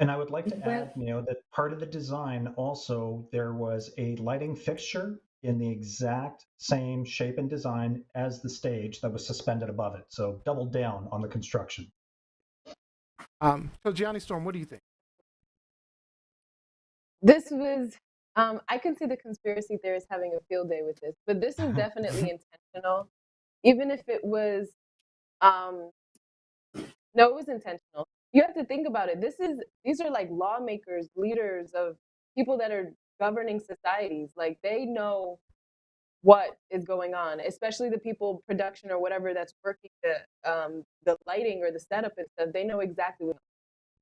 And I would like to add, that part of the design also, there was a lighting fixture in the exact same shape and design as the stage that was suspended above it. So double down on the construction. So Gianni Storm, what do you think? This was, I can see the conspiracy theorists having a field day with this, but this is definitely intentional. Even if it was, no, it was intentional. You have to think about it. These are like lawmakers, leaders of people that are governing societies. Like they know what is going on, especially the people, production or whatever that's working the lighting or the setup and stuff. They know exactly what.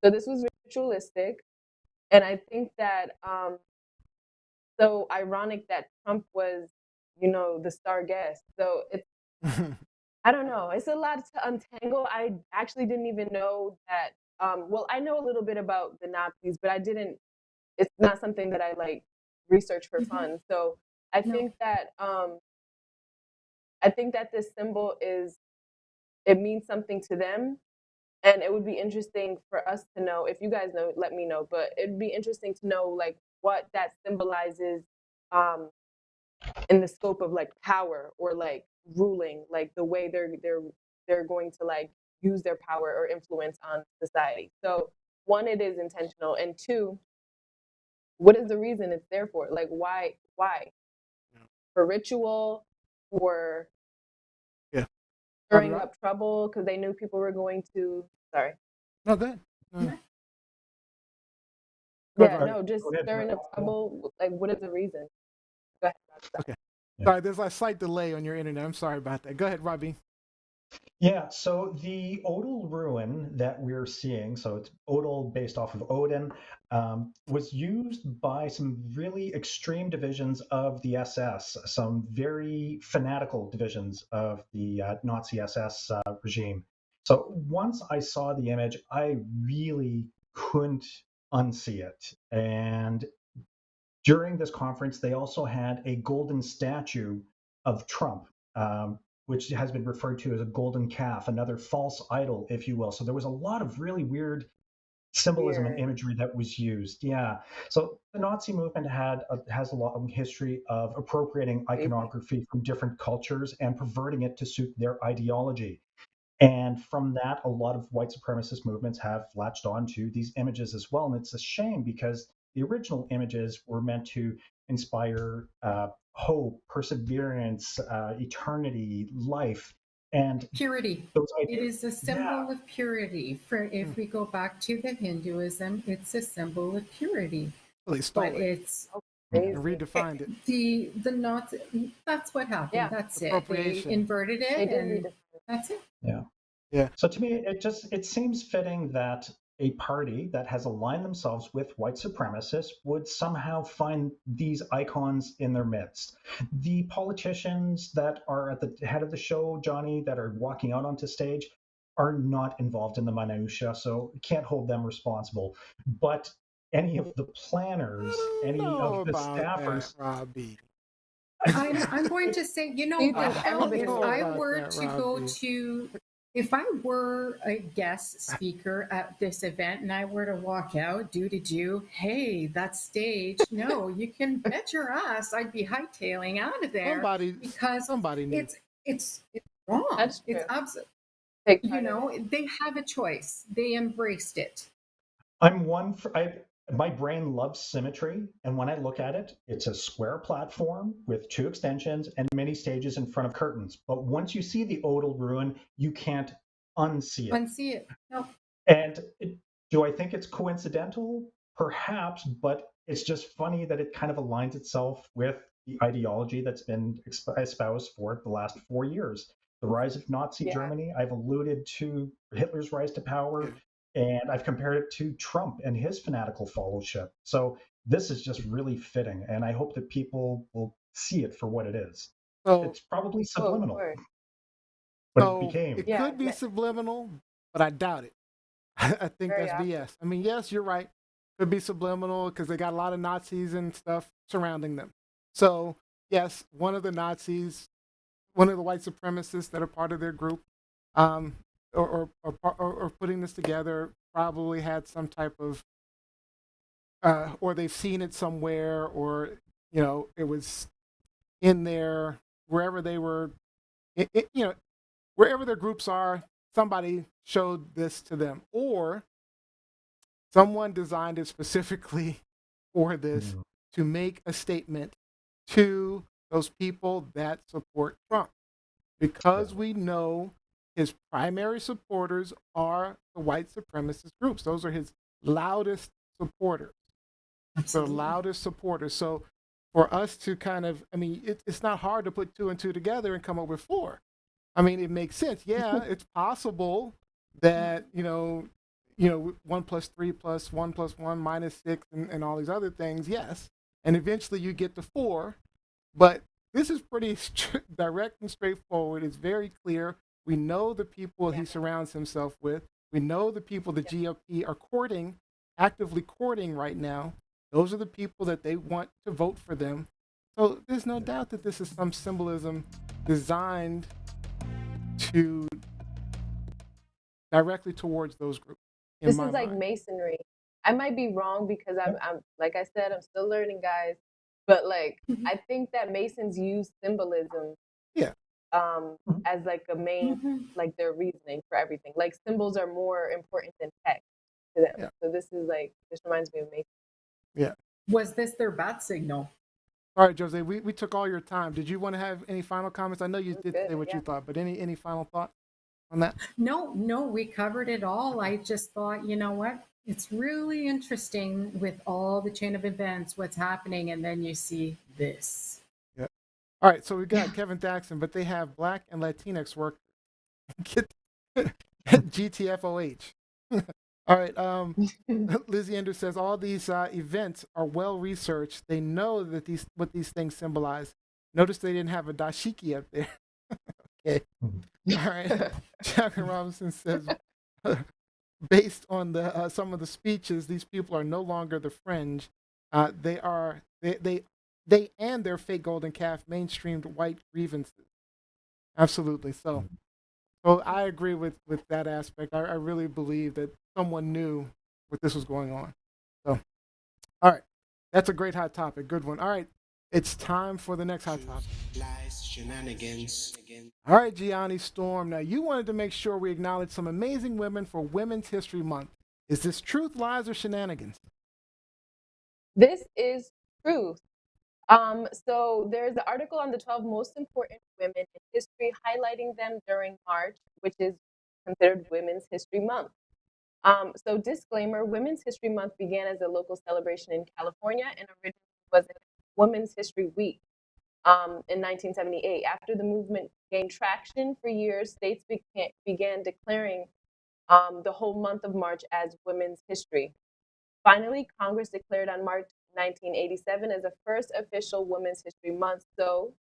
So this was ritualistic, and I think that so ironic that Trump was, the star guest. So it's I don't know. It's a lot to untangle. I actually didn't even know that. Well, I know a little bit about the Nazis, but I didn't. It's not something that I like research for fun. So I No. think that I think that this symbol is it means something to them, and it would be interesting for us to know. If you guys know, let me know. But it'd be interesting to know like what that symbolizes um, in the scope of like power or like ruling, like the way they're going to like use their power or influence on society. So one, it is intentional, and two, what is the reason it's there for? Like why? Yeah. For ritual, for Yeah. stirring up trouble because they knew people were going to. Sorry. No, good. No. Yeah, no, just Go ahead. stirring up trouble. Like, what is the reason? Go ahead. Okay. Yeah. Sorry, there's a slight delay on your internet. I'm sorry about that. Go ahead, Robbie. Yeah, so the Odal ruin that we're seeing, so it's Odal based off of Odin, was used by some really extreme divisions of the SS, some very fanatical divisions of the Nazi SS regime. So once I saw the image, I really couldn't unsee it. And during this conference, they also had a golden statue of Trump, which has been referred to as a golden calf, another false idol, if you will. So there was a lot of really weird symbolism and Weird. imagery that was used. Yeah. So the Nazi movement has a long history of appropriating iconography from different cultures and perverting it to suit their ideology. And from that, a lot of white supremacist movements have latched onto these images as well. And it's a shame because the original images were meant to inspire hope, perseverance, eternity, life, and Purity. those It ideas. is a symbol of purity. For if we go back to the Hinduism, it's a symbol of purity. Well, they stole But it it's and redefined it. the Nazi. That's what happened. Yeah. That's it. They Appropriation. inverted it, They did and redefine. that's it. Yeah. Yeah. So to me, it seems fitting that a party that has aligned themselves with white supremacists would somehow find these icons in their midst. The politicians that are at the head of the show, Johnny, that are walking out onto stage, are not involved in the minutia, so can't hold them responsible. But any of the planners, I don't any know of the about that, staffers, Robbie. I'm going to say, you know, You think everybody if knows I about were that, to go Robbie? to, if I were a guest speaker at this event and I were to walk out, hey, that stage, no, you can bet your ass I'd be hightailing out of there because somebody knew. it's wrong. That's true. It's absolutely, Take you part in know, it. they have a choice. They embraced it. I'm one for my brain loves symmetry, and when I look at it, it's a square platform with two extensions and many stages in front of curtains. But once you see the Odal ruin, you can't unsee it. Unsee it. No. And do I think it's coincidental? Perhaps, but it's just funny that it kind of aligns itself with the ideology that's been espoused for the last 4 years. The rise of Nazi Yeah. Germany, I've alluded to Hitler's rise to power, and I've compared it to Trump and his fanatical followership. So this is just really fitting, and I hope that people will see it for what it is. So, It's probably Oh, of subliminal, course. but it so became. it Yeah, could be yeah. subliminal, but I doubt it. I think Very that's often. BS. I mean, yes, you're right. Could be subliminal because they got a lot of Nazis and stuff surrounding them. So, yes, one of the Nazis, one of the white supremacists that are part of their group, or putting this together, probably had some type of, or they've seen it somewhere, or it was in there wherever they were, wherever their groups are. Somebody showed this to them, or someone designed it specifically for this to make a statement to those people that support Trump. Because we know his primary supporters are the white supremacist groups. Those are his loudest supporters. Absolutely. The loudest supporters. So for us to kind of, I mean, it's not hard to put two and two together and come up with four. I mean, it makes sense. Yeah, it's possible that, 1 + 3 + 1 + 1 - 6 and all these other things, yes. And eventually you get to 4. But this is pretty direct and straightforward. It's very clear. We know the people he surrounds himself with. We know the people the GOP are courting, actively courting right now. Those are the people that they want to vote for them. So there's no doubt that this is some symbolism designed to directly towards those groups. This is like masonry. I might be wrong because I'm like I said, I'm still learning, guys. But like, I think that Masons use symbolism, as like a main, like their reasoning for everything. Like symbols are more important than text to them. Yeah. So this reminds me of Mason. Yeah. Was this their bat signal? All right, Jose, we took all your time. Did you want to have any final comments? I know you did say what you thought, but any final thoughts on that? No, we covered it all. I just thought, you know what? It's really interesting with all the chain of events, what's happening, and then you see this. Yeah. All right, so we got Kevin Daxon, but they have Black and Latinx work. GTFOH. All right. Lizzie Andrews says all these events are well researched. They know that what these things symbolize. Notice they didn't have a dashiki up there. Okay. All right. Jackie Robinson says, based on the some of the speeches, these people are no longer the fringe. They and their fake golden calf mainstreamed white grievances. Absolutely. So I agree with that aspect. I really believe that someone knew what this was going on. So, all right. That's a great hot topic. Good one. All right. It's time for the next hot topic. Lies, shenanigans. All right, Gianni Storm. Now, you wanted to make sure we acknowledge some amazing women for Women's History Month. Is this truth, lies, or shenanigans? This is truth. So there's an article on the 12 most important women in history, highlighting them during March, which is considered Women's History Month. So disclaimer, Women's History Month began as a local celebration in California and originally was Women's History Week in 1978. After the movement gained traction for years, states began declaring the whole month of March as Women's History. Finally, Congress declared on March 1987 as the first official Women's History Month. So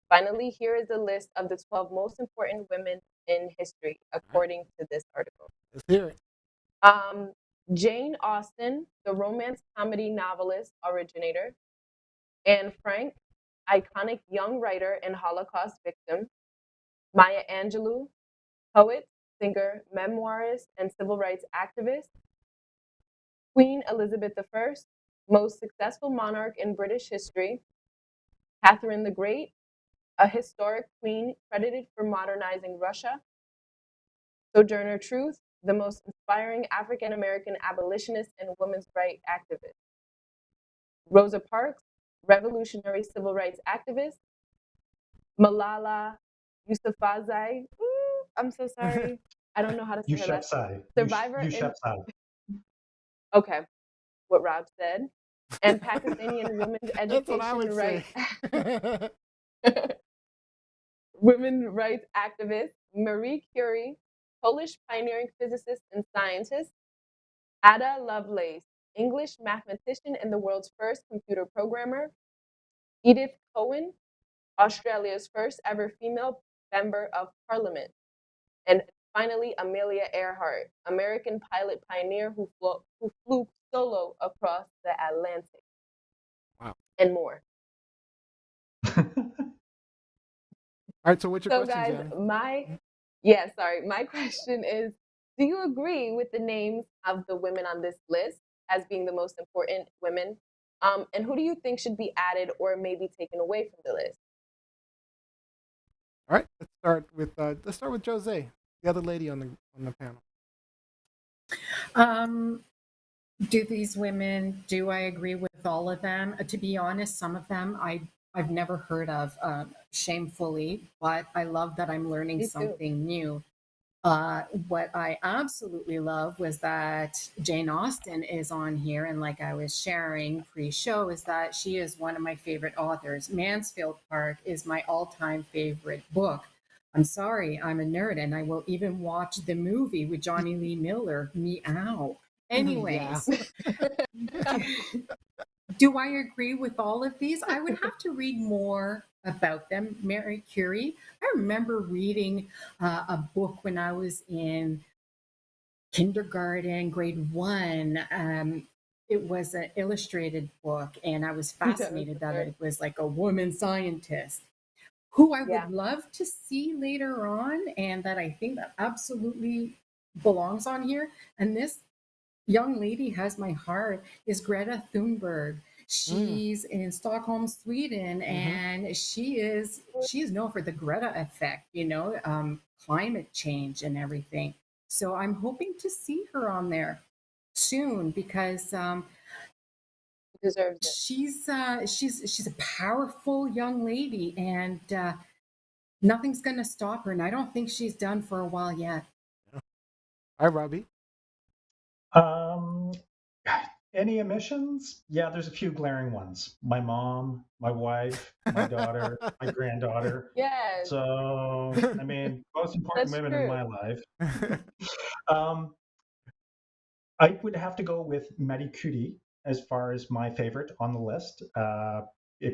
finally, here is a list of the 12 most important women in history, according to this article. Let's hear it. Jane Austen, the romance comedy novelist originator. Anne Frank, iconic young writer and Holocaust victim. Maya Angelou, poet, singer, memoirist, and civil rights activist. Queen Elizabeth I, most successful monarch in British history. Catherine the Great, a historic queen credited for modernizing Russia. Sojourner Truth, the most inspiring African-American abolitionist and women's rights activist. Rosa Parks, revolutionary civil rights activist. Malala Yousafzai, I'm so sorry. I don't know how to say her last name. Survivor. Okay, what Rob said. And Pakistani women's education rights. Women's rights activist Marie Curie, Polish pioneering physicist and scientist. Ada Lovelace, English mathematician and the world's first computer programmer. Edith Cowan, Australia's first ever female member of parliament. And finally, Amelia Earhart, American pilot pioneer who flew solo across the Atlantic. Wow. And more. All right, so what's your question, guys, Jenny? My question is, do you agree with the names of the women on this list as being the most important women? And who do you think should be added or maybe taken away from the list? All right, let's start with Jose, the other lady on the panel. Do these women, do I agree with all of them? To be honest, some of them I've never heard of, shamefully, but I love that I'm learning something new. What I absolutely love was that Jane Austen is on here, and like I was sharing pre-show, is that she is one of my favorite authors. Mansfield Park is my all-time favorite book. I'm sorry, I'm a nerd, and I will even watch the movie with Johnny Lee Miller, Meow. Anyways, Do I agree with all of these? I would have to read more about them. Mary Curie. I remember reading a book when I was in kindergarten, grade one. It was an illustrated book, and I was fascinated that it was like a woman scientist who I Yeah. would love to see later on, and that I think that absolutely belongs on here. And this young lady has my heart is Greta Thunberg. She's in Stockholm, Sweden, and she is known for the Greta effect, climate change and everything. So I'm hoping to see her on there soon because Deserves it. she's a powerful young lady, and nothing's going to stop her. And I don't think she's done for a while yet. Hi, Robbie. Um, any emissions? Yeah, there's a few glaring ones. My mom, my wife, my daughter, my granddaughter. Yes, So, I mean, most important that's women in my true. life. um, I would have to go with Marie Curie as far as my favorite on the list,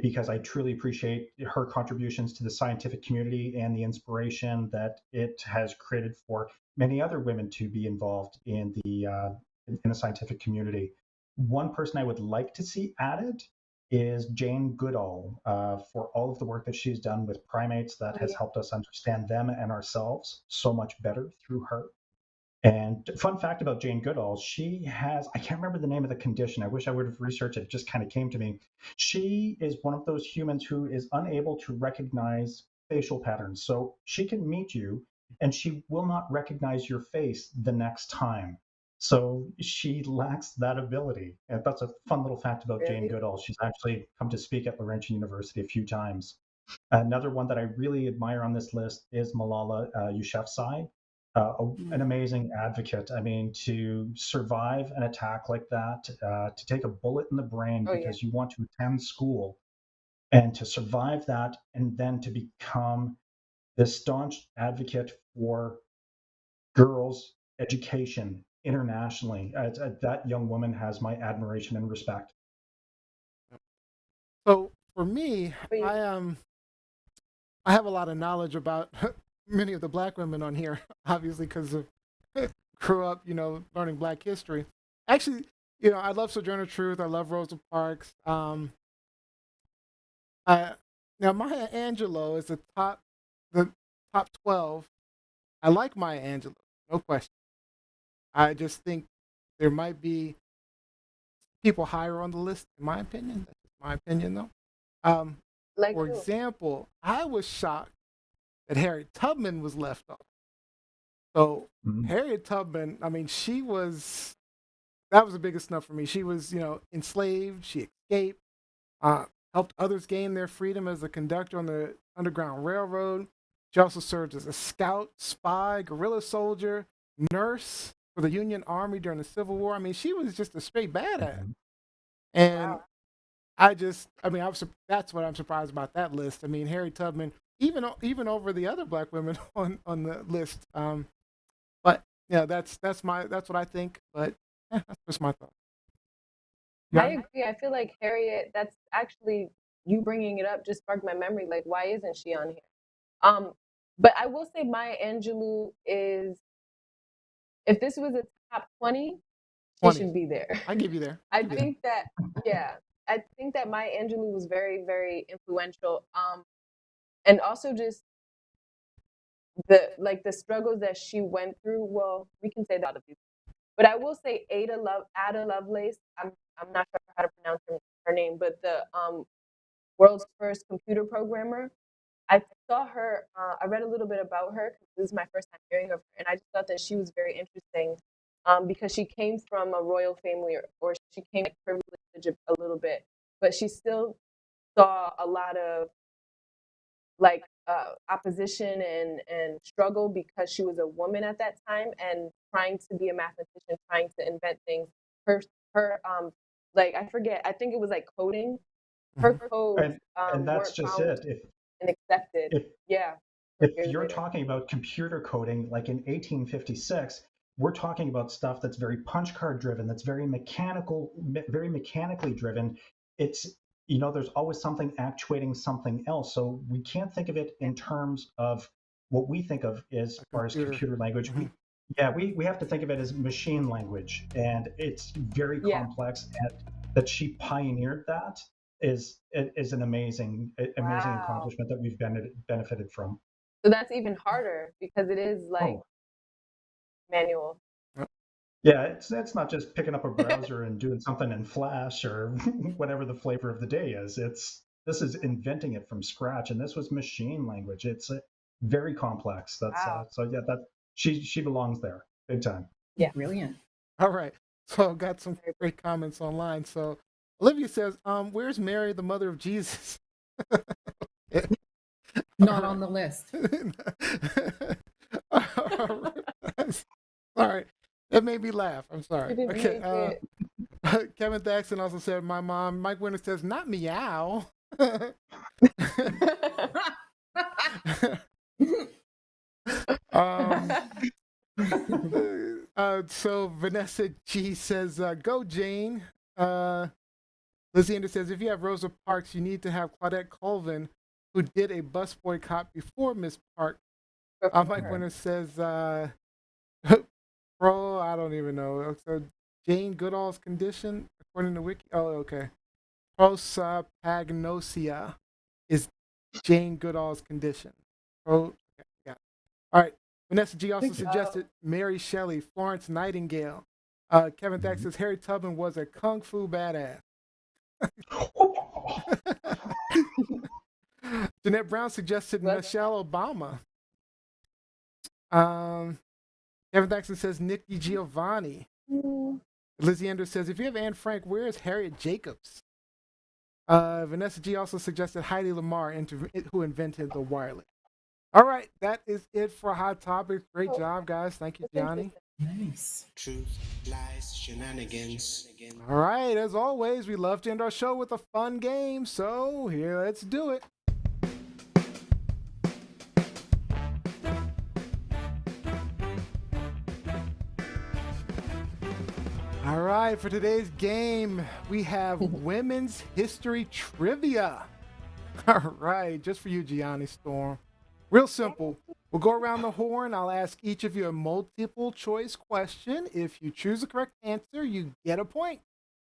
because I truly appreciate her contributions to the scientific community and the inspiration that it has created for many other women to be involved in the scientific community. One person I would like to see added is Jane Goodall, for all of the work that she's done with primates that Oh, has yeah. helped us understand them and ourselves so much better through her. And fun fact about Jane Goodall, she has, I can't remember the name of the condition. I wish I would have researched it. It just kind of came to me. She is one of those humans who is unable to recognize facial patterns. So she can meet you and she will not recognize your face the next time. So she lacks that ability. And that's a fun little fact about Jane Really? Goodall. She's actually come to speak at Laurentian University a few times. Another one that I really admire on this list is Malala Yousafzai, an amazing advocate. I mean, to survive an attack like that, to take a bullet in the brain Oh, yeah. because you want to attend school, and to survive that, and then to become this staunch advocate for girls' education internationally. That young woman has my admiration and respect. So for me, For you. I have a lot of knowledge about many of the black women on here, obviously because of grew up, learning Black history. Actually, I love Sojourner Truth. I love Rosa Parks. I Now Maya Angelou is the top 12. I like Maya Angelou, no question. I just think there might be people higher on the list, in my opinion. That's just my opinion, though. Um, Like for who? example, I was shocked that Harriet Tubman was left off. So Mhm. Harriet Tubman, I mean, that was the biggest snuff for me. She was, enslaved. She escaped, uh, helped others gain their freedom as a conductor on the Underground Railroad. She also served as a scout, spy, guerrilla soldier, nurse for the Union Army during the Civil War. I mean, she was just a straight badass. Mhm. And Wow. that's what I'm surprised about that list. I mean, Harriet Tubman, even over the other black women on the list. But that's what I think. But that's just my thought. I Yeah. agree. I feel like Harriet, that's actually you bringing it up just sparked my memory. Like, why isn't she on here? Um, but I will say Maya Angelou is, if this was a top 20, she 20. should be there. I give you there. I Yeah. think that, yeah, I think that Maya Angelou was very, very influential. And also just the struggles that she went through. Well, we can say that of these, but I will say Ada Lovelace. I'm not sure how to pronounce her name, but the world's first computer programmer. I saw her. I read a little bit about her because this is my first time hearing of her, and I just thought that she was very interesting because she came from a royal family, or she came like privileged a little bit, but she still saw a lot of like opposition and struggle because she was a woman at that time and trying to be a mathematician, trying to invent things. Her her like I forget. I think it was like coding. Her Mhm. codes And that's weren't just found it. and accepted. If Yeah, if years you're later. talking about computer coding, like in 1856, we're talking about stuff that's very punch card driven, that's very mechanically driven. it's, there's always something actuating something else. So we can't think of it in terms of what we think of as far as computer language. We have to think of it as machine language, and it's very Yeah. complex. And that she pioneered that is an amazing Wow. accomplishment that we've benefited from. So that's even harder because it is like manual. Yeah, it's not just picking up a browser and doing something in Flash or whatever the flavor of the day is. This is inventing it from scratch, and this was machine language. It's very complex. That's Wow. so yeah, that she belongs there big time. Yeah. Brilliant. All right. So I've got some great comments online. So Olivia says, where's Mary, the mother of Jesus? Not on the list. Sorry. That made me laugh. I'm sorry. You didn't Okay. make Kevin Thaxton also said, my mom. Mike Winter says, not meow. So Vanessa G says, go Jane. Lizzie Anderson says, if you have Rosa Parks, you need to have Claudette Colvin, who did a bus boycott before Miss Parks. Mike Winter says, pro, I don't even know. So Jane Goodall's condition, according to Wiki. Oh, okay. Prosopagnosia is Jane Goodall's condition. Okay, yeah. All right. Vanessa G also suggested Mary Shelley, Florence Nightingale. Kevin Thack says Harry Tubman was a kung fu badass. Jeanette Brown suggested Michelle Obama. Kevin Thaxton says Nikki Giovanni. Lizzie Anders says, if you have Anne Frank, where is Harriet Jacobs? Vanessa G also suggested Heidi Lamar, who invented the wireless. All right, that is it for Hot Topics. Great job, guys. Thank you, Gianni. Nice. Truth, lies, shenanigans. All right, as always, we love to end our show with a fun game. So here, let's do it. All right, for today's game, we have women's history trivia. All right, just for you, Gianni Storm. Real simple. We'll go around the horn. I'll ask each of you a multiple choice question. If you choose the correct answer, you get a point.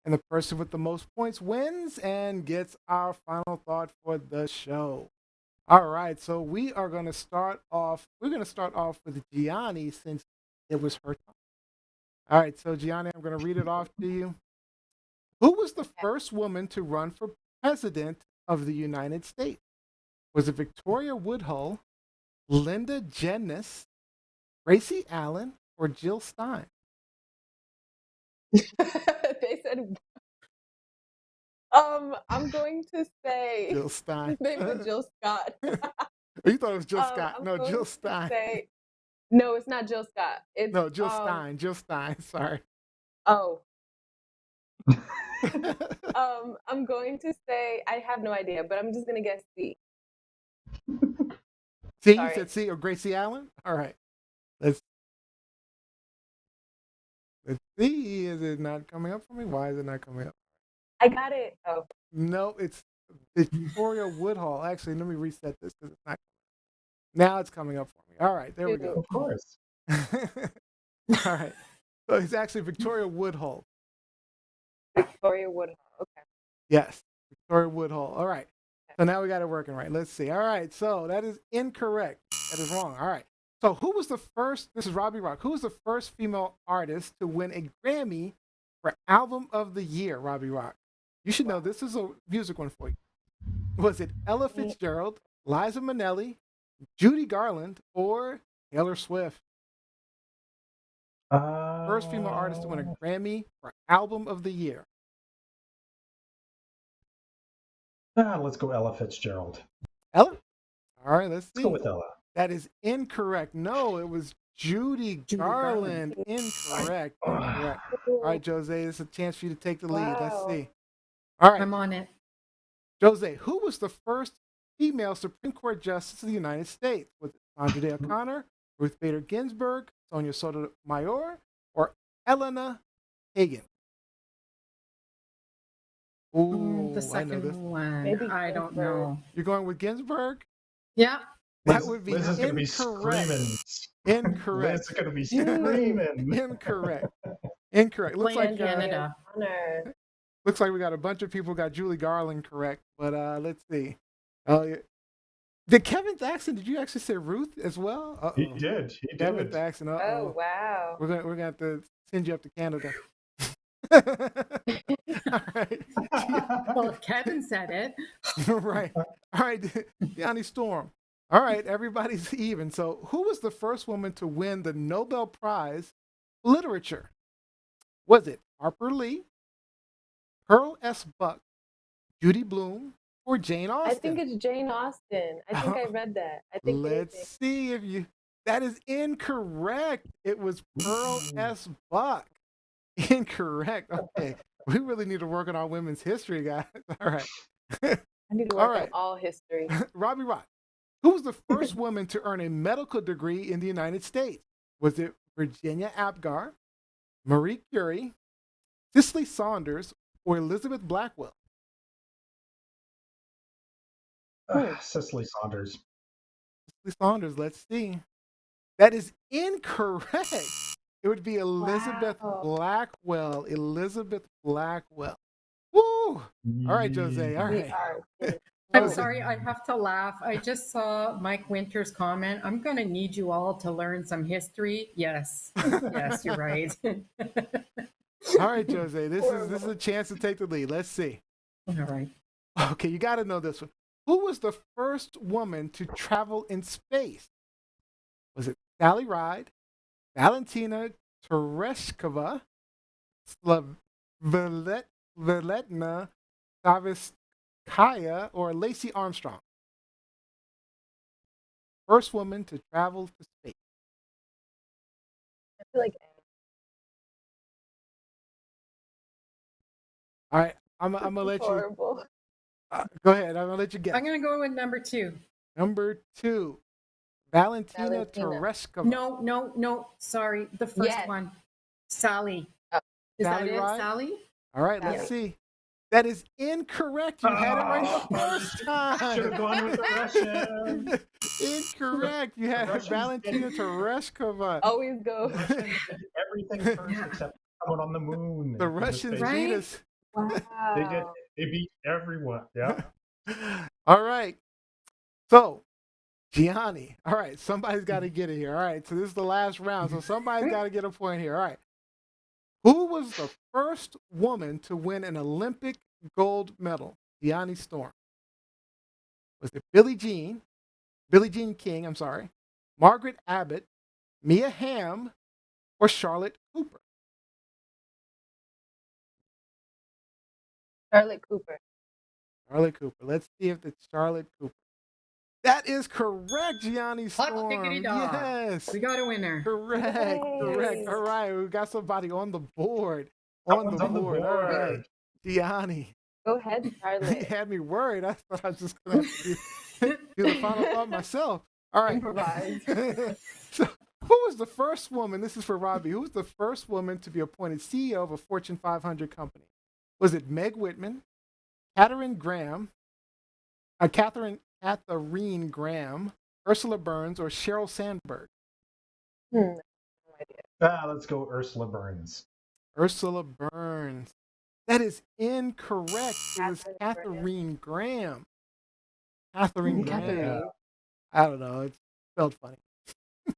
And the person with the most points wins and gets our final thought for the show. All right, so we are going to start off. We're going to start off with Gianni since it was her time. All right, so Gianni, I'm going to read it off to you. Who was the first woman to run for president of the United States? Was it Victoria Woodhull, Linda Jenness, Gracie Allen, or Jill Stein? They said, I'm going to say Jill Stein. they put Jill Scott. You thought it was Jill Scott. No, Jill Stein. No, it's not Jill Scott. It's no, Jill Stein. Jill Stein. Sorry. Oh. I'm going to say, I have no idea, but I'm just going to guess C. C, you said C or Gracie Allen? All right. Let's see. Is it not coming up for me? Why is it not coming up? I got it. Oh. No, it's Victoria Woodhull. Actually, let me reset this because it's not. Now it's coming up for me. All right, there we go. Of course. All right. So it's actually Victoria Woodhull. Victoria Woodhull. Okay. Yes, Victoria Woodhull. All right. So now we got it working right. Let's see. All right. So that is incorrect. That is wrong. All right. So who was the first? This is Robbie Rock. Who was the first female artist to win a Grammy for Album of the Year? Robbie Rock. You should know this is a music one for you. Was it Ella Fitzgerald, Liza Minnelli, Judy Garland, or Taylor Swift? First female artist to win a Grammy for Album of the Year. Let's go Ella Fitzgerald. Ella? All right, let's see. Let's go with Ella. That is incorrect. No, it was Judy Garland. Incorrect. Incorrect. All right, Jose, this is a chance for you to take the lead. Let's see. All right. I'm on it. Jose, who was the first female Supreme Court Justice of the United States? Was it Sandra Day O'Connor, Ruth Bader Ginsburg, Sonia Sotomayor, or Elena Kagan? Ooh, The I know this. second one, Maybe I don't Ginsburg. know. You're going with Ginsburg? Yeah. That would be Liz is going to be incorrect. screaming. Incorrect. Liz is going to be Hmm. screaming. Incorrect. Looks Blame like Canada. Honor. looks like we got a bunch of people who got Julie Garland correct, but let's see. Oh, yeah. Did Kevin Thaxton? Did you actually say Ruth as well? Uh-oh. He did. He Kevin did. Thaxton. Uh Oh, oh. wow. We're gonna have to send you up to Canada. All right. Well, if Kevin said it. Right. All right. Yanni Storm. All right. Everybody's even. So, who was the first woman to win the Nobel Prize for Literature? Was it Harper Lee, Pearl S. Buck, Judy Blume, or Jane Austen? I think it's Jane Austen. I think I read that. I think it is Let's Jane. see if you. That is incorrect. It was Pearl S. Buck. Incorrect. Okay. We really need to work on our women's history, guys. All right. I need to All work right. on all history. Robbie Rock. Who was the first woman to earn a medical degree in the United States? Was it Virginia Apgar, Marie Curie, Cicely Saunders, or Elizabeth Blackwell? Cicely Saunders. Cicely Saunders, let's see. That is incorrect. It would be Elizabeth Wow. Blackwell. Elizabeth Blackwell. Woo! All right, Jose. All We right. are. I'm Oh. sorry, I have to laugh. I just saw Mike Winter's comment. I'm going to need you all to learn some history. Yes. Yes, you're right. All right, Jose. This is a chance to take the lead. Let's see. All right. Okay, you got to know this one. Who was the first woman to travel in space? Was it Sally Ride, Valentina Tereshkova, Valentina Savitskaya, or Lacey Armstrong? First woman to travel to space. I feel like All right, I'm gonna let you. horrible. Go ahead. I'm gonna let you guess. I'm going to go with number 2. Number 2, Valentina Valentina. Tereshkova. No. Sorry. The first Yes. one. Sally. Oh. Is Sally that it, Ride? Sally? All right, let's see. That is incorrect. You had it right the first time. Should have gone with the Russian. Incorrect. You had Russians Valentina did- Tereshkova. Always go. Russians did everything first except someone on the moon. The Russians Right? beat us. Wow. They did. They beat everyone. Yeah. All right. So, Gianni. All right. Somebody's got to get it here. All right. So, this is the last round. So, somebody's got to get a point here. All right. Who was the first woman to win an Olympic gold medal? Gianni Storm. Was it Billie Jean King, I'm sorry, Margaret Abbott, Mia Hamm, or Charlotte Cooper? Charlotte Cooper. Charlotte Cooper. Let's see if it's Charlotte Cooper. That is correct, Gianni Hot Storm. diggity dog. Yes. We got a winner. Correct. Correct. Yay. All right. We got somebody on the board. Someone's on the board. All right. Gianni. Go ahead, You Charlotte. had me worried. I thought I was just going to do the final thought myself. All right. Improvise. So, who was the first woman? This is for Robbie. Who was the first woman to be appointed CEO of a Fortune 500 company? Was it Meg Whitman, Catherine Graham, Catherine Graham, Ursula Burns, or Sheryl Sandberg? No idea. Let's go Ursula Burns. Ursula Burns. That is incorrect. It was Catherine Catherine Graham. Catherine Graham. Catherine. I don't know. It's spelled funny.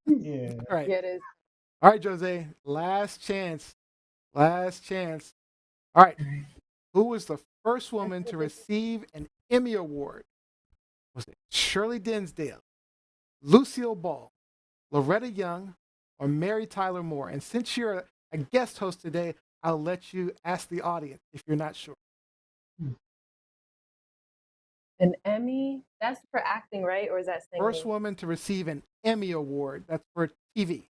Yeah. All right. Yeah, it is. All right, Jose. Last chance. Last chance. All right. Who was the first woman to receive an Emmy Award? Was it Shirley Dinsdale, Lucille Ball, Loretta Young, or Mary Tyler Moore? And since you're a guest host today, I'll let you ask the audience if you're not sure. An Emmy? That's for acting, right? Or is that singing? First woman to receive an Emmy Award. That's for TV.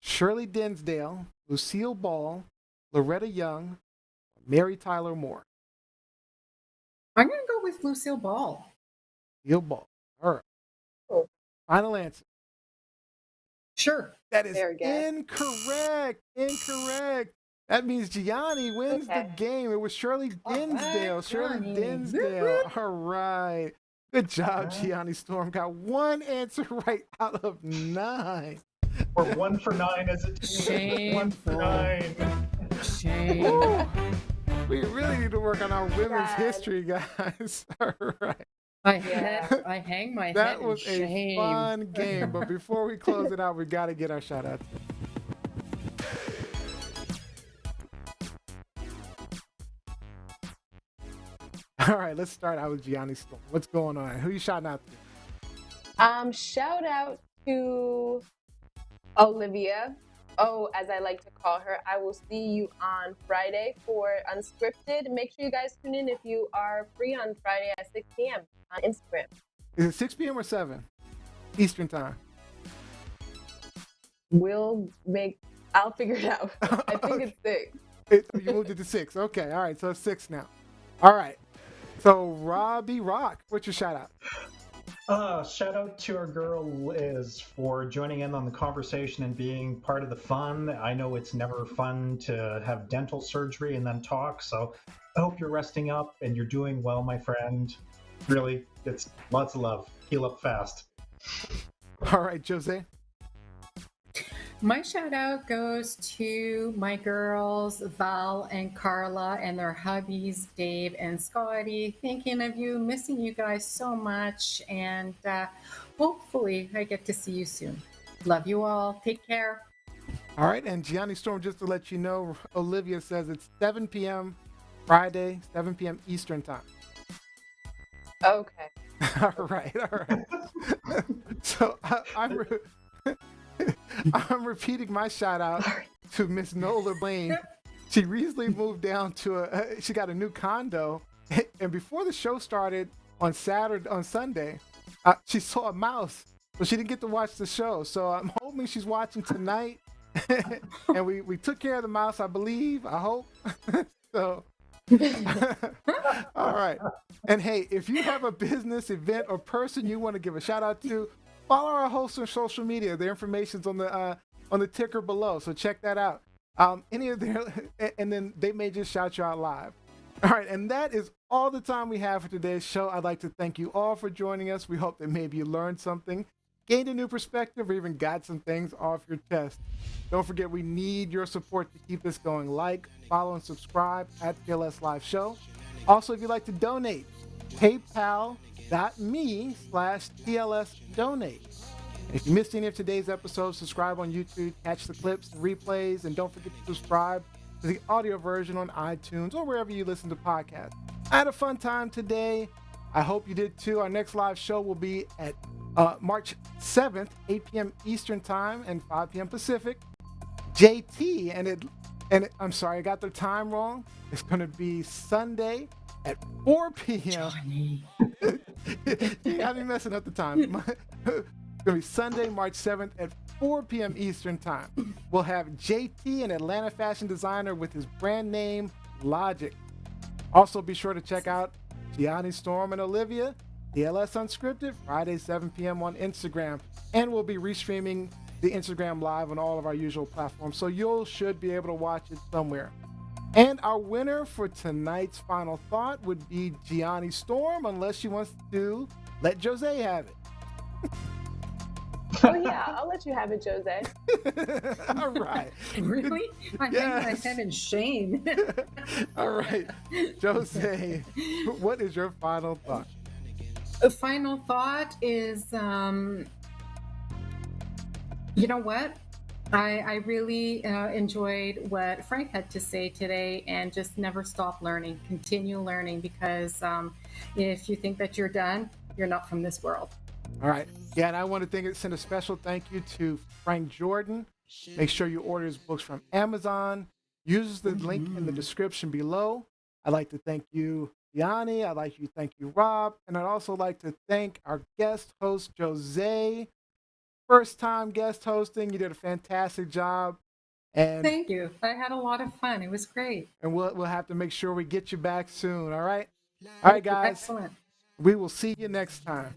Shirley Dinsdale, Lucille Ball, Loretta Young, Mary Tyler Moore. I'm going to go with Lucille Ball. Lucille Ball. All right. Cool. Final answer. Sure. That is Fair guess. incorrect. Incorrect. That means Gianni wins the Okay. game. It was Shirley All right, Dinsdale. Shirley Johnny. Dinsdale. Whoop, All right. Good job, Yeah. Gianni Storm. Got one answer right out of 9. We're 1 for 9 as a team. 1 for Shameful. 9. Shame. Woo! We really need to work on our women's God. history, guys. All right. I hang my head That in was a shame. fun game. But before we close it out, we got to get our shout outs. All right, let's start out with Gianni Storm. What's going on? Who you shouting out to? Shout out to Olivia. Oh, as I like to call her. I will see you on Friday for Unscripted. Make sure you guys tune in if you are free on Friday at 6 p.m. on Instagram. Is it 6 p.m. or 7 Eastern time? I'll figure it out. I think it's 6. You moved it to 6. Okay, all right, so it's 6 now. All right. So Robbie Rock, what's your shout out? Shout out to our girl Liz for joining in on the conversation and being part of the fun. I know it's never fun to have dental surgery and then talk, so I hope you're resting up and you're doing well, my friend. Really, it's lots of love. Heal up fast. All right, Jose. My shout out goes to my girls, Val and Carla, and their hubbies, Dave and Scotty. Thinking of you, missing you guys so much, and hopefully I get to see you soon. Love you all. Take care. All right, and Gianni Storm, just to let you know, Olivia says it's 7 p.m. Friday, 7 p.m. Eastern time. Okay. All right. So I'm repeating my shout out to Miss Nola Blaine. She recently moved down to she got a new condo, and before the show started on Sunday, she saw a mouse, so she didn't get to watch the show. So I'm hoping she's watching tonight, and we took care of the mouse, I believe. I hope. So. All right. And hey, if you have a business, event, or person you want to give a shout out to, follow our hosts on social media. Their information's on the ticker below, so check that out. Any of their, and then they may just shout you out live. All right, and that is all the time we have for today's show. I'd like to thank you all for joining us. We hope that maybe you learned something, gained a new perspective, or even got some things off your chest. Don't forget, we need your support to keep this going. Like, follow, and subscribe at TLSLiveShow. Also, if you'd like to donate, paypal.me/TLSDonate. If you missed any of today's episodes, subscribe on YouTube, catch the clips, the replays, and don't forget to subscribe to the audio version on iTunes or wherever you listen to podcasts. I had a fun time today. I hope you did too. Our next live show will be at March 7th, 8 p.m. Eastern Time and 5 p.m. Pacific. JT, I'm sorry, I got the time wrong. It's going to be Sunday at 4 p.m. Johnny. Yeah, I've been messing up the time. It's going to be Sunday, March 7th at 4 p.m. Eastern Time. We'll have JT, an Atlanta fashion designer, with his brand name, Logic. Also, be sure to check out Gianni Storm and Olivia, TLS Unscripted, Friday, 7 p.m. on Instagram. And we'll be restreaming the Instagram Live on all of our usual platforms, so you should be able to watch it somewhere. And our winner for tonight's final thought would be Gianni Storm, unless she wants to let Jose have it. Oh yeah, I'll let you have it, Jose. All right. Really? I hang my Yes. head in shame. All right. Jose, what is your final thought? The final thought is, you know what? I really enjoyed what Frank had to say today, and just never stop learning. Continue learning, because if you think that you're done, you're not from this world. All right. Yeah, and I want to send a special thank you to Frank Jordan. Make sure you order his books from Amazon. Use the link in the description below. I'd like to thank you, Yanni. I'd like to thank you, Rob. And I'd also like to thank our guest host, Jose. First time guest hosting. You did a fantastic job. And Thank you. I had a lot of fun. It was great. and we'll have to make sure we get you back soon. All right. All right, guys. Excellent. We will see you next time.